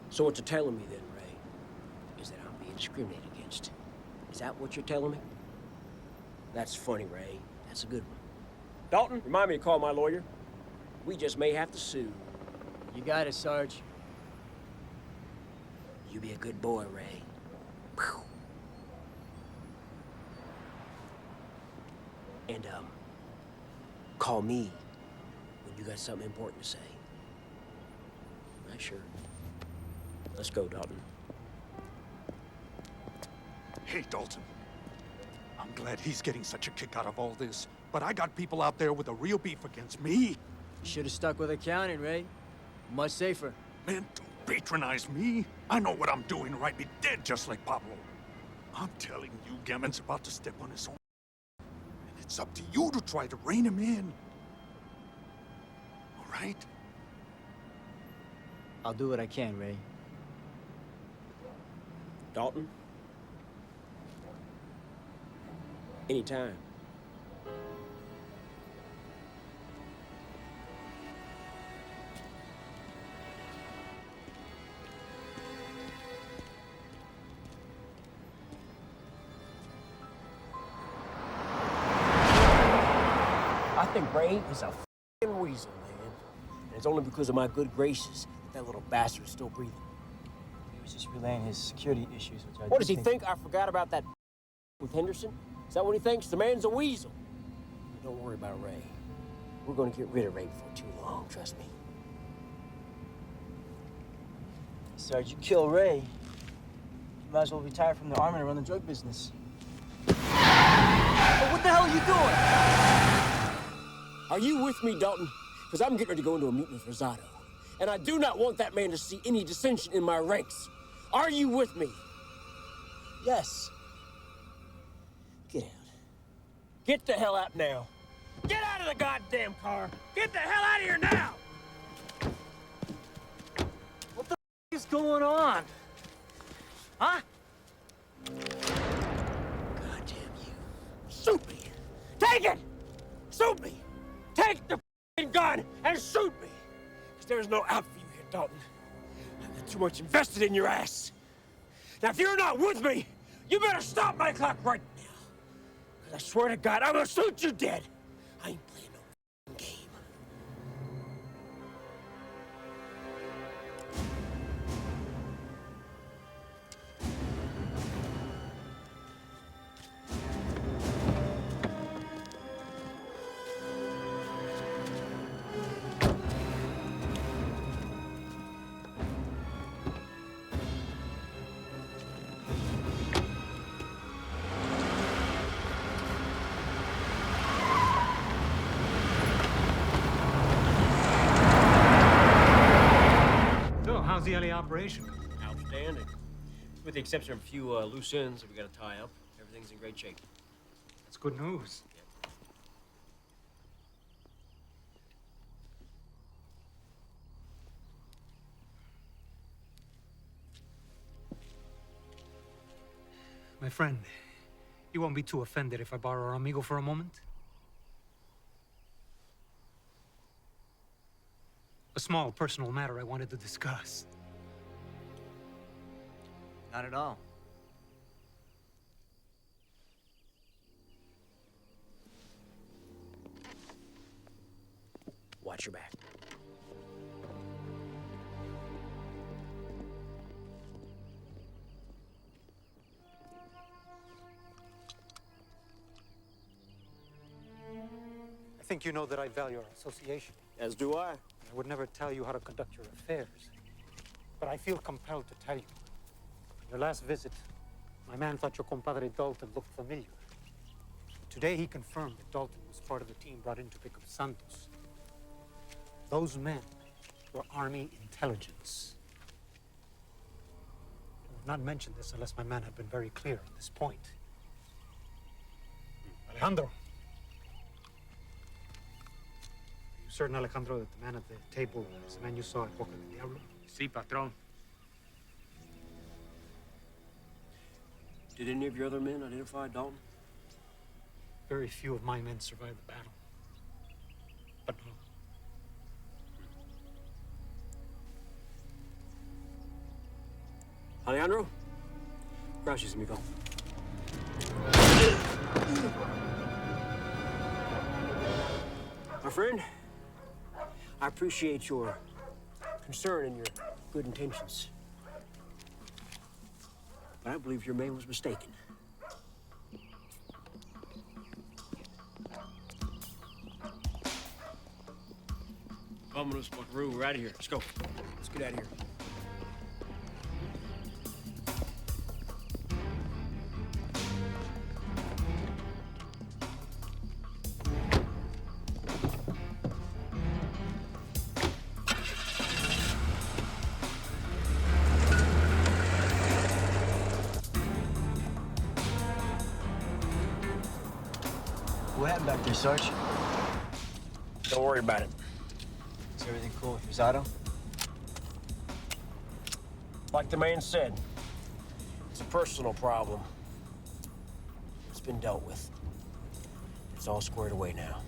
So what you're telling me then, Ray, is that I'm being discriminated against. Is that what you're telling me? That's funny, Ray. That's a good one. Dalton, remind me to call my lawyer. We just may have to sue. You got it, Sarge. You be a good boy, Ray. Whew. And, call me when you got something important to say. Right, sure. Let's go, Dalton. Hey, Dalton. I'm glad he's getting such a kick out of all this, but I got people out there with a real beef against me. You should have stuck with accounting, Ray. Much safer. Man, don't patronize me. I know what I'm doing or I'd be dead just like Pablo. I'm telling you, Gammon's about to step on his own. And it's up to you to try to rein him in. All right? I'll do what I can, Ray. Dalton? Anytime. I think Ray is a f***ing weasel, man. And it's only because of my good graces that little bastard is still breathing. He was just relaying his security issues, which I What does he think? I forgot about that with Henderson? Is that what he thinks? The man's a weasel. Don't worry about Ray. We're going to get rid of Ray before too long, trust me. Sarge, you kill Ray, you might as well retire from the army and run the drug business. But what the hell are you doing? Are you with me, Dalton? Because I'm getting ready to go into a meeting with Rosado. And I do not want that man to see any dissension in my ranks. Are you with me? Yes. Get out. Get the hell out now. Get out of the goddamn car. Get the hell out of here now! What the is going on? Huh? Goddamn you. Shoot me. Take it! Shoot me! Take the gun and shoot me! Because there's no out for you here, Dalton. I've got too much invested in your ass. Now, if you're not with me, you better stop my clock right now. Because I swear to God, I'm gonna shoot you dead. I ain't playing no game. How's the LA operation? Outstanding. With the exception of a few loose ends that we got to tie up, everything's in great shape. That's good news. My friend, you won't be too offended if I borrow our amigo for a moment? A small personal matter I wanted to discuss. Not at all. Watch your back. I think you know that I value our association. As do I. I would never tell you how to conduct your affairs. But I feel compelled to tell you. On your last visit, my man thought your compadre Dalton looked familiar. Today he confirmed that Dalton was part of the team brought in to pick up Santos. Those men were Army intelligence. I would not mention this unless my man had been very clear at this point. Alejandro. Certain, Alejandro, that the man at the table is the man you saw at Boca del Diablo? Sí, patrón. Did any of your other men identify Dalton? Very few of my men survived the battle. But no. Alejandro? Gracias, amigo. My friend, I appreciate your concern and your good intentions. But I believe your man was mistaken. Vámonos, Buckaroo. We're out of here. Let's go. Let's get out of here. What happened back there, Sarge? Don't worry about it. Is everything cool with Rosado? Like the man said, it's a personal problem. It's been dealt with. It's all squared away now.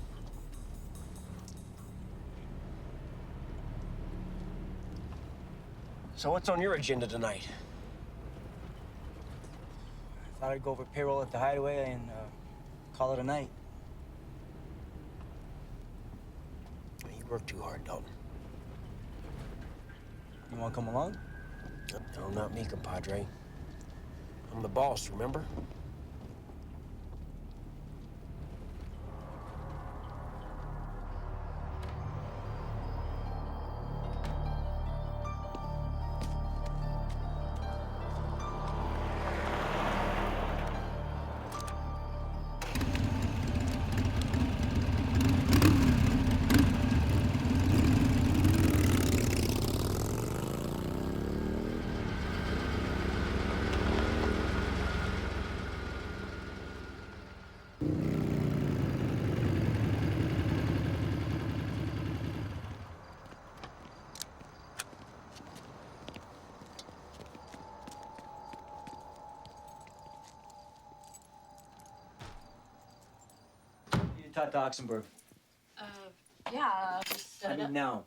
So what's on your agenda tonight? I thought I'd go over payroll at the Hideaway and call it a night. You work too hard, Dalton. You want to come along? No, not me, compadre. I'm the boss, remember? Talk to Oxenberg. Yeah, just... I mean, now.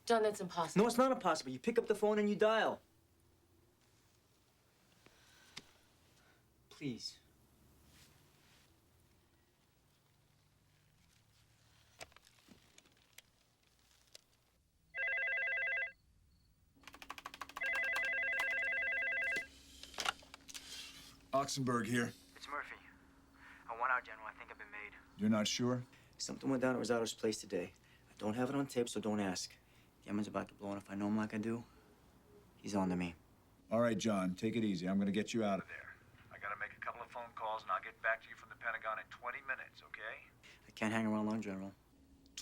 John, that's impossible. No, it's not impossible. You pick up the phone and you dial. Please. Oxenberg here. It's Murphy. I want out, General. I think I've been made. You're not sure? Something went down at Rosado's place today. I don't have it on tape, so don't ask. Gammon's about to blow, and if I know him like I do, he's on to me. All right, John, take it easy. I'm gonna get you out of there. I gotta make a couple of phone calls, and I'll get back to you from the Pentagon in 20 minutes, okay? I can't hang around long, General.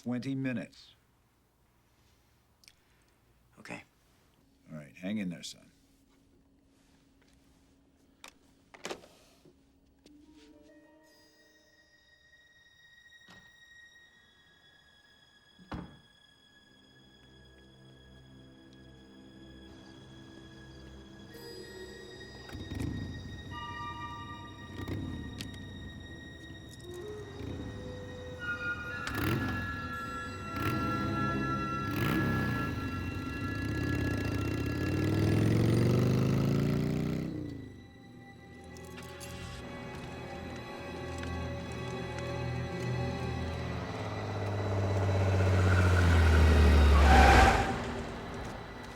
20 minutes. Okay. All right, hang in there, son.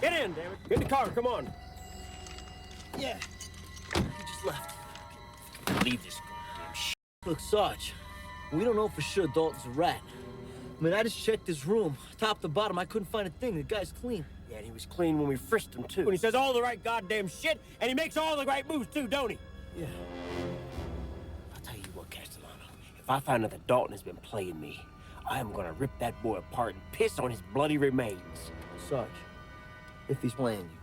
Get in, damn it. Get in the car, come on. Yeah. He just left. Leave this goddamn shit. Look, Sarge, we don't know for sure Dalton's a rat. I mean, I just checked his room, top to bottom. I couldn't find a thing. The guy's clean. Yeah, and he was clean when we frisked him, too. And he says all the right goddamn shit, and he makes all the right moves, too, don't he? Yeah. I'll tell you what, Castellano. If I find out that Dalton has been playing me, I am gonna rip that boy apart and piss on his bloody remains. Sarge, if he's playing you,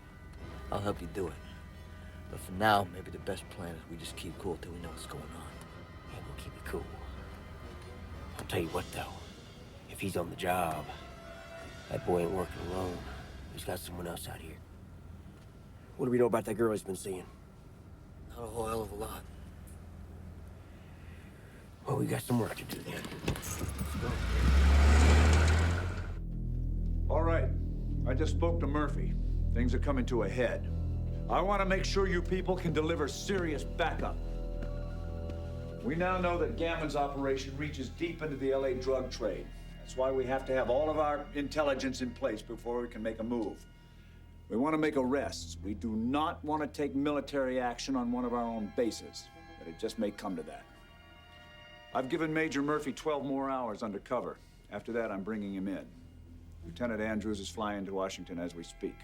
I'll help you do it. But for now, maybe the best plan is we just keep cool till we know what's going on. Yeah, we'll keep it cool. I'll tell you what, though. If he's on the job, that boy ain't working alone. He's got someone else out here. What do we know about that girl he's been seeing? Not a whole hell of a lot. Well, we got some work to do then. Let's go. All right. I just spoke to Murphy. Things are coming to a head. I want to make sure you people can deliver serious backup. We now know that Gammon's operation reaches deep into the LA drug trade. That's why we have to have all of our intelligence in place before we can make a move. We want to make arrests. We do not want to take military action on one of our own bases, but it just may come to that. I've given Major Murphy 12 more hours under cover. After that, I'm bringing him in. Lieutenant Andrews is flying to Washington as we speak.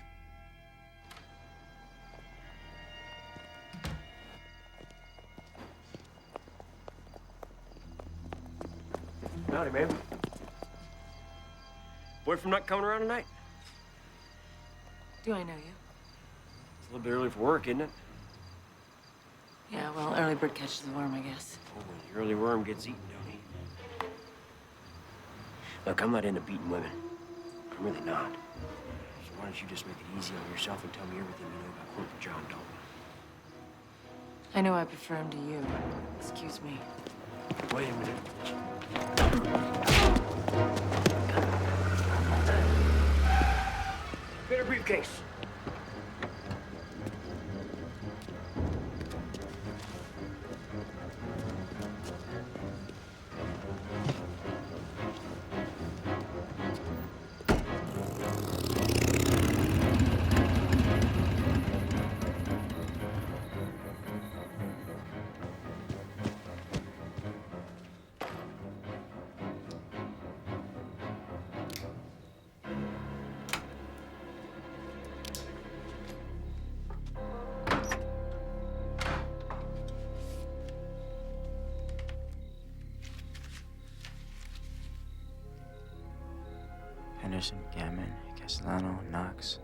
Howdy, man. Boyfriend not coming around tonight? Do I know you? It's a little bit early for work, isn't it? Yeah, well, early bird catches the worm, I guess. Oh, the early worm gets eaten, don't he? Look, I'm not into beating women. I'm really not. So why don't you just make it easy on yourself and tell me everything you know about Corporal John Dalton? I know I prefer him to you. Excuse me. Wait a minute. Get a briefcase. Henderson, Gammon, Castellano, Knox,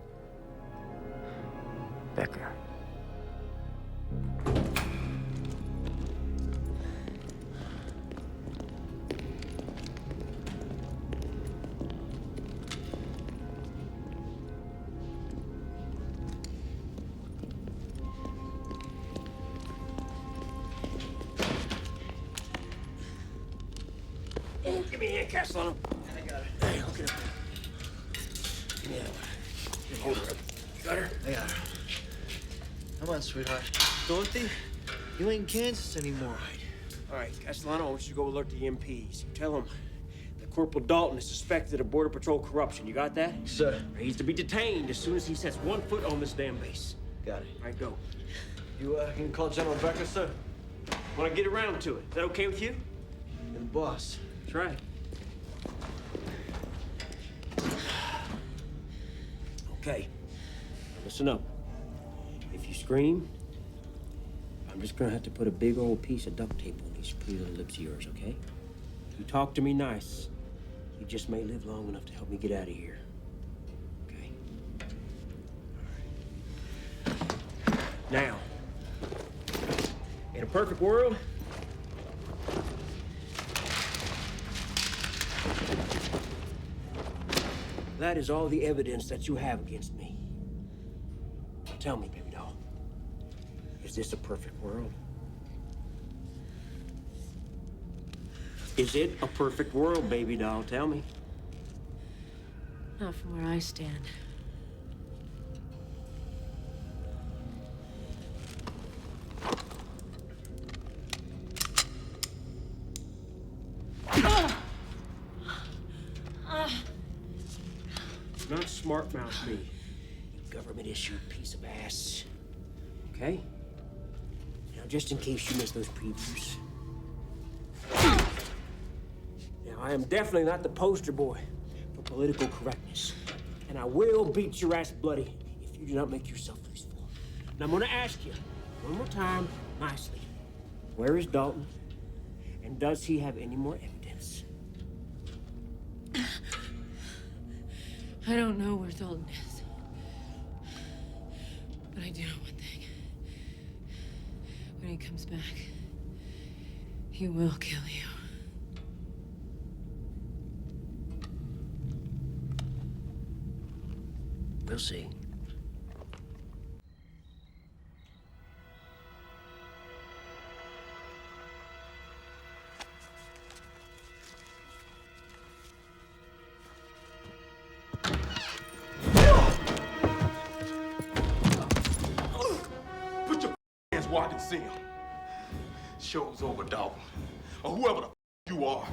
Becker. Give me a hand, Castellano. I got it. Hey, hook it up. Give me that one. Here, hold her up. You got her? I got her. Come on, sweetheart. Dorothy, you ain't in Kansas anymore. All right, Castellano, I want you to go alert the MPs. Tell them that Corporal Dalton is suspected of Border Patrol corruption. You got that? Sir. He's to be detained as soon as he sets 1 foot on this damn base. Got it. All right, go. You can call General Becker, sir? When I get around to it. Is that okay with you? You're the boss. That's right. Okay. Listen up. If you scream, I'm just gonna have to put a big old piece of duct tape on these pretty little lips of yours, okay? If you talk to me nice, you just may live long enough to help me get out of here. Okay? All right. Now, in a perfect world, that is all the evidence that you have against me. Now tell me, baby doll, is this a perfect world? Is it a perfect world, baby doll? Tell me. Not from where I stand. Not smart mouth me, you government-issued piece of ass. Okay? Now, just in case you missed those previews. Now, I am definitely not the poster boy for political correctness. And I will beat your ass bloody if you do not make yourself useful. Now, I'm gonna ask you, one more time, nicely. Where is Dalton? And does he have any more evidence? I don't know where Dalton is. But I do know one thing. When he comes back, he will kill you. We'll see. Put your hands where I can see him. Show's over, Dalton. Or whoever the you are.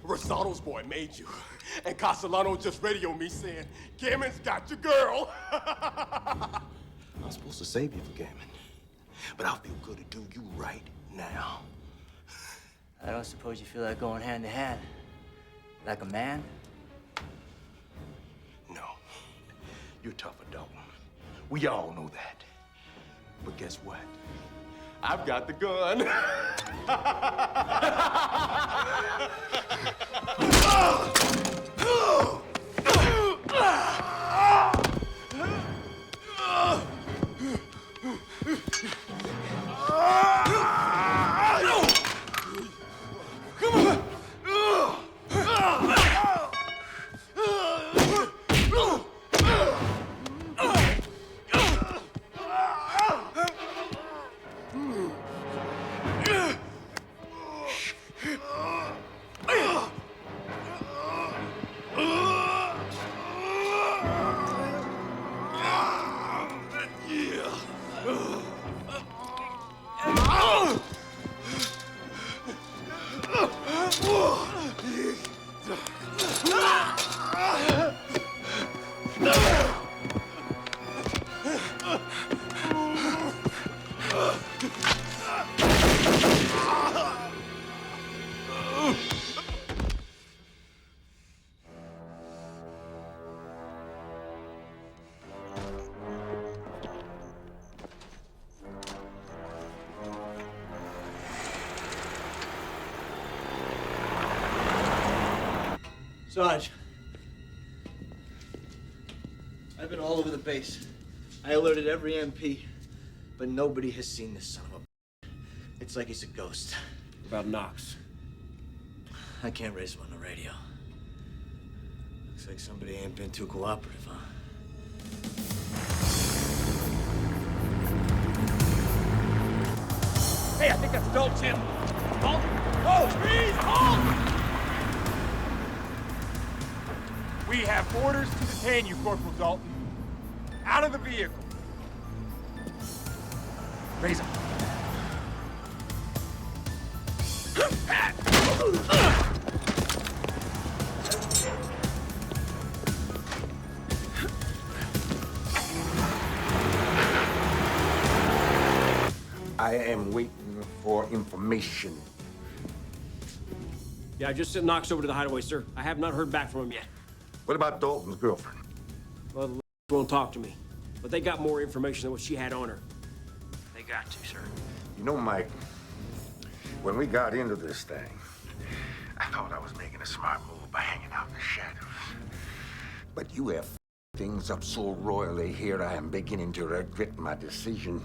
Rosado's boy made you. And Castellano just radioed me saying, Gammon's got your girl. I'm supposed to save you for Gammon. But I feel good to do you right now. I don't suppose you feel like going hand to hand? Like a man? No. You're tougher, Dalton. We all know that. But guess what? I've got the gun. Sarge, I've been all over the base. I alerted every MP, but nobody has seen this son of a... It's like he's a ghost. About Knox? I can't raise him on the radio. Looks like somebody ain't been too cooperative, huh? Hey, I think that's Dalton, Jim. Dalton? Oh, freeze! Halt! We have orders to detain you, Corporal Dalton. Out of the vehicle. Raise him. I am waiting for information. Yeah, I just sent Knox over to the hideaway, sir. I have not heard back from him yet. What about Dalton's girlfriend? Well, the won't talk to me. But they got more information than what she had on her. They got to, sir. You know, Mike, when we got into this thing, I thought I was making a smart move by hanging out in the shadows. But you have things up so royally here, I am beginning to regret my decision.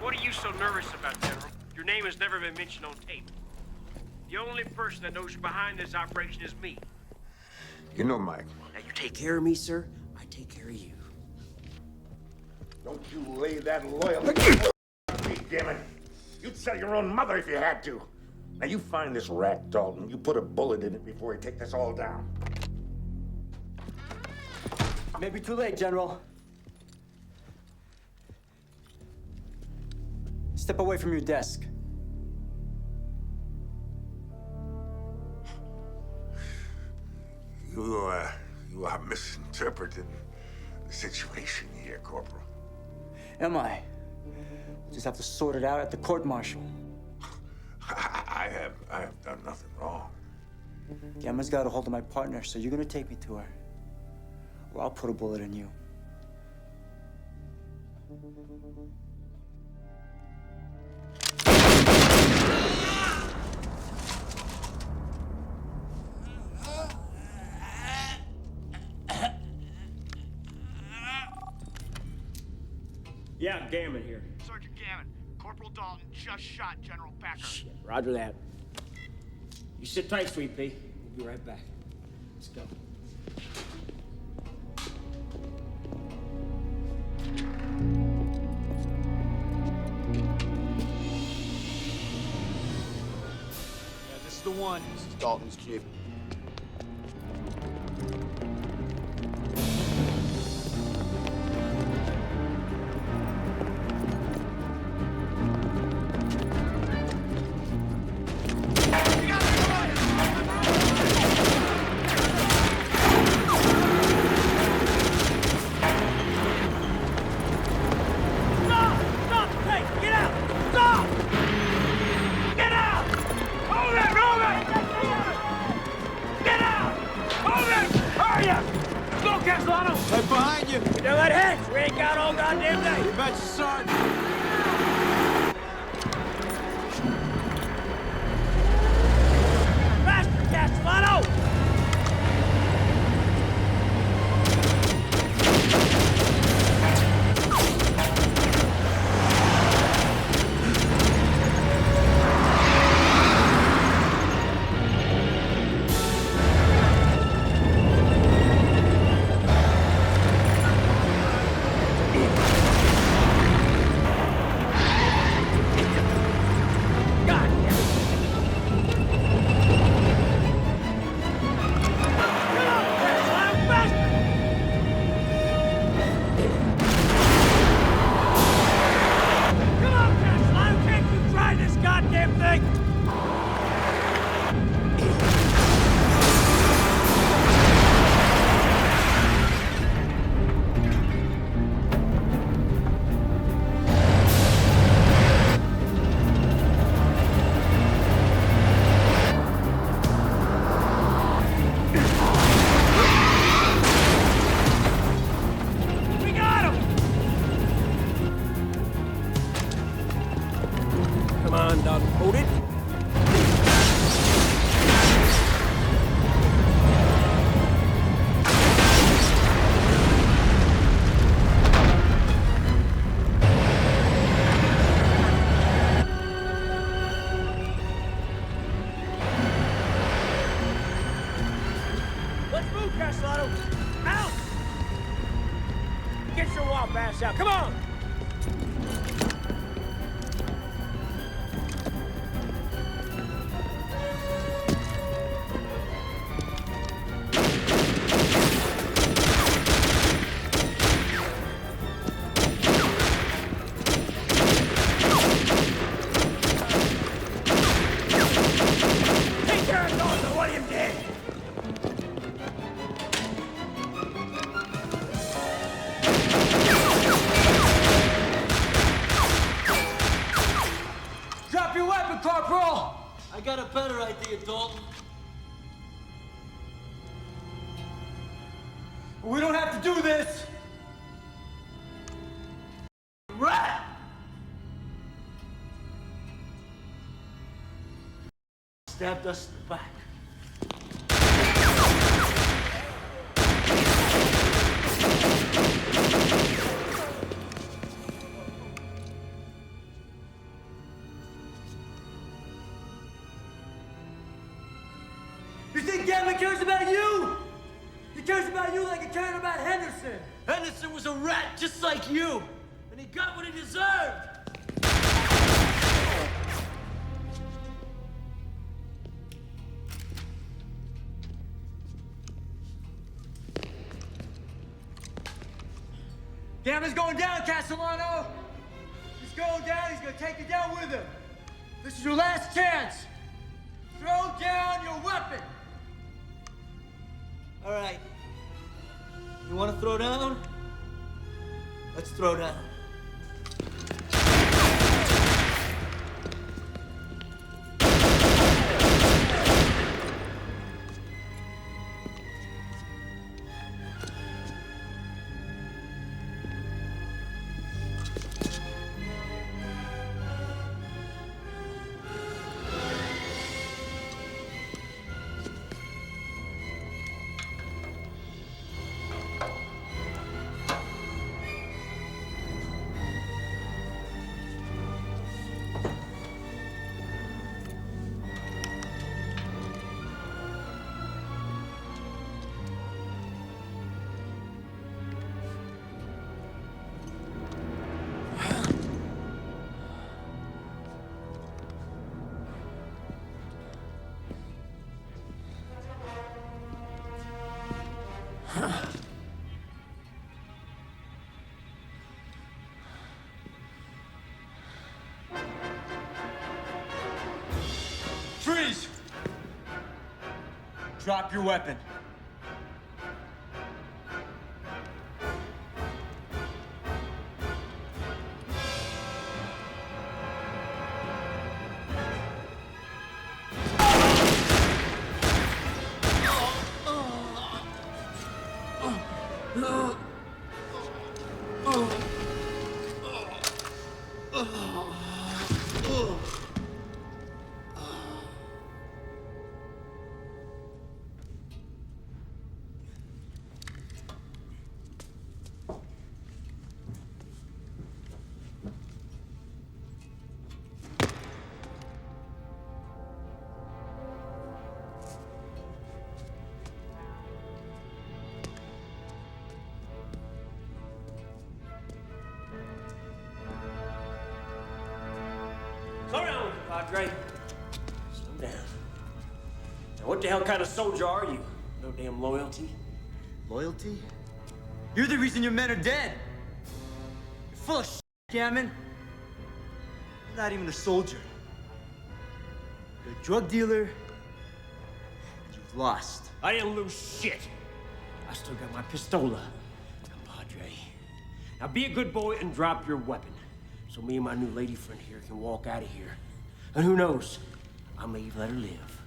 What are you so nervous about, General? Your name has never been mentioned on tape. The only person that knows you're behind this operation is me. You know, Mike. Now, you take care of me, sir. I take care of you. Don't you lay that loyalty on me, damn it. You'd sell your own mother if you had to. Now, you find this rat, Dalton. You put a bullet in it before he take this all down. Maybe too late, General. Step away from your desk. You are misinterpreting the situation here, Corporal. Am I? Just have to sort it out at the court-martial. I have done nothing wrong. Gamma's got a hold of my partner, so you're gonna take me to her. Or I'll put a bullet in you. Yeah, Gammon here. Sergeant Gammon, Corporal Dalton just shot General Packer. Shit, roger that. You sit tight, Sweet Pea. We'll be right back. Let's go. Yeah, this is the one. This is Dalton's Jeep. Right behind you. You know that hitch? We ain't got all goddamn day. You betcha, Sergeant. Faster, Castellano! Castellano! Out! Get your wop ass out, come on! Take care of Dalton, William did! Drop your weapon, Corporal! I got a better idea, Dalton. We don't have to do this! Rat! Stabbed us in the back. You think Gammon cares about you? He cares about you like he cared about Henderson. Henderson was a rat just like you, and he got what he deserved. Gammon's going down, Castellano! He's going down, he's gonna take you down with him. This is your last chance. Throw down your weapon! All right. You want to throw down? Let's throw down. Freeze! Drop your weapon. Slow down, Padre. Slow down. Now, what the hell kind of soldier are you? No damn loyalty? Loyalty? You're the reason your men are dead. You're full of shit, Gammon. You're not even a soldier. You're a drug dealer. And you've lost. I didn't lose shit. I still got my pistola, compadre. Now be a good boy and drop your weapon, so me and my new lady friend here can walk out of here. And who knows, I may even let her live.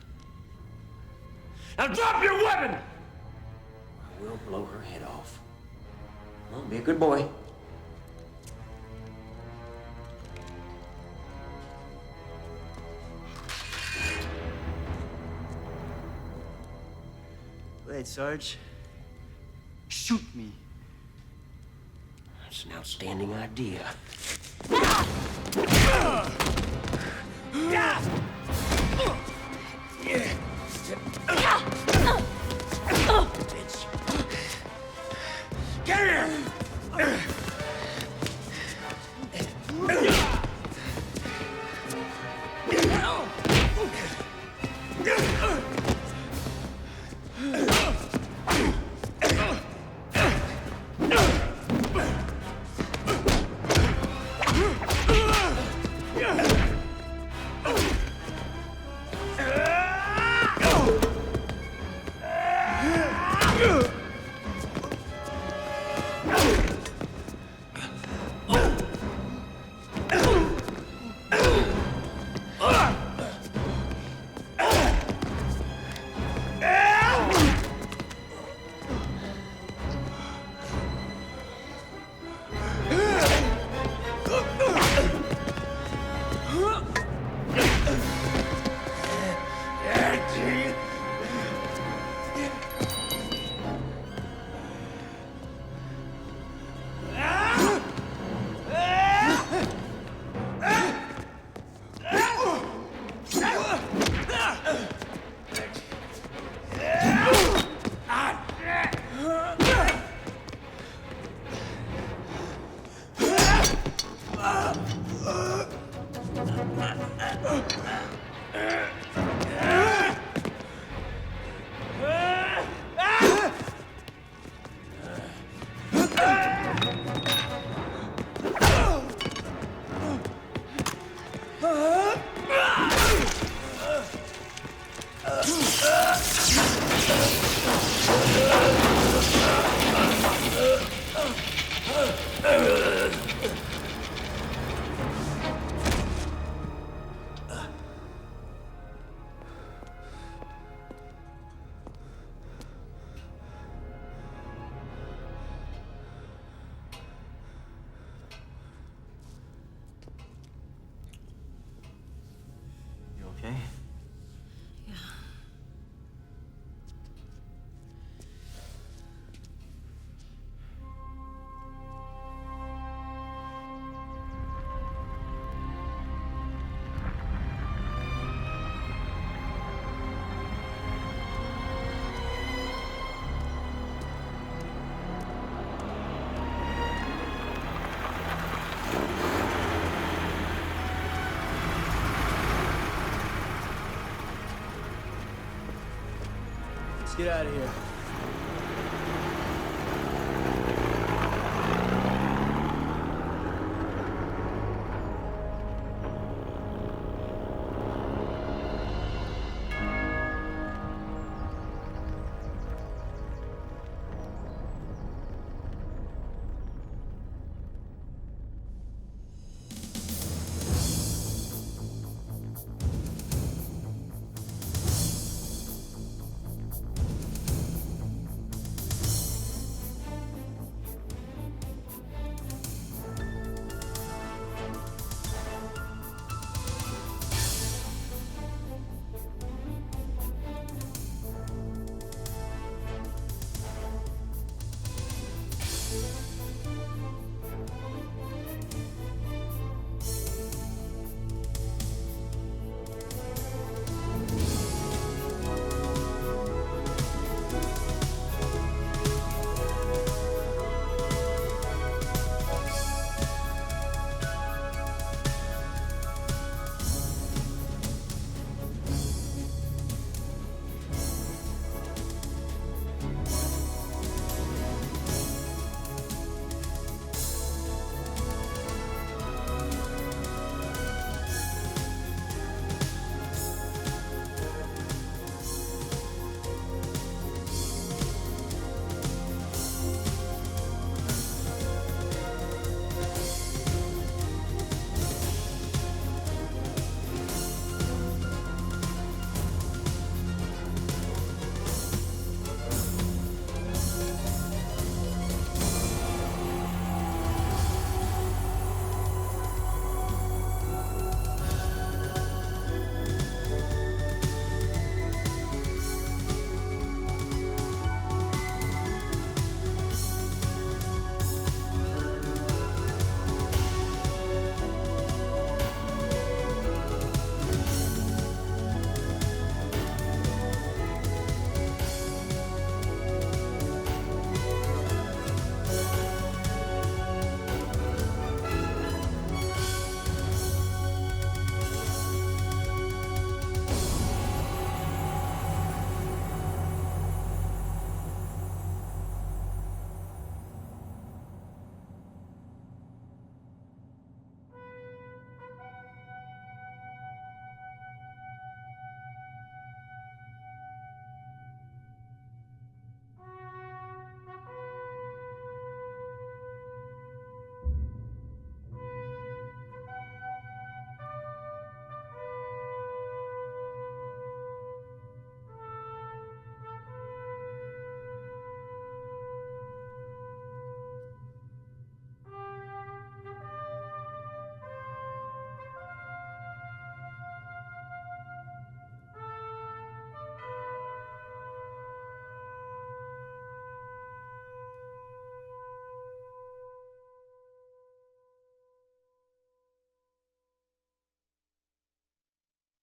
Now drop your weapon! I will blow her head off. Well, be a good boy. Wait, Sarge. Shoot me. That's an outstanding idea. Bitch. Get out of here.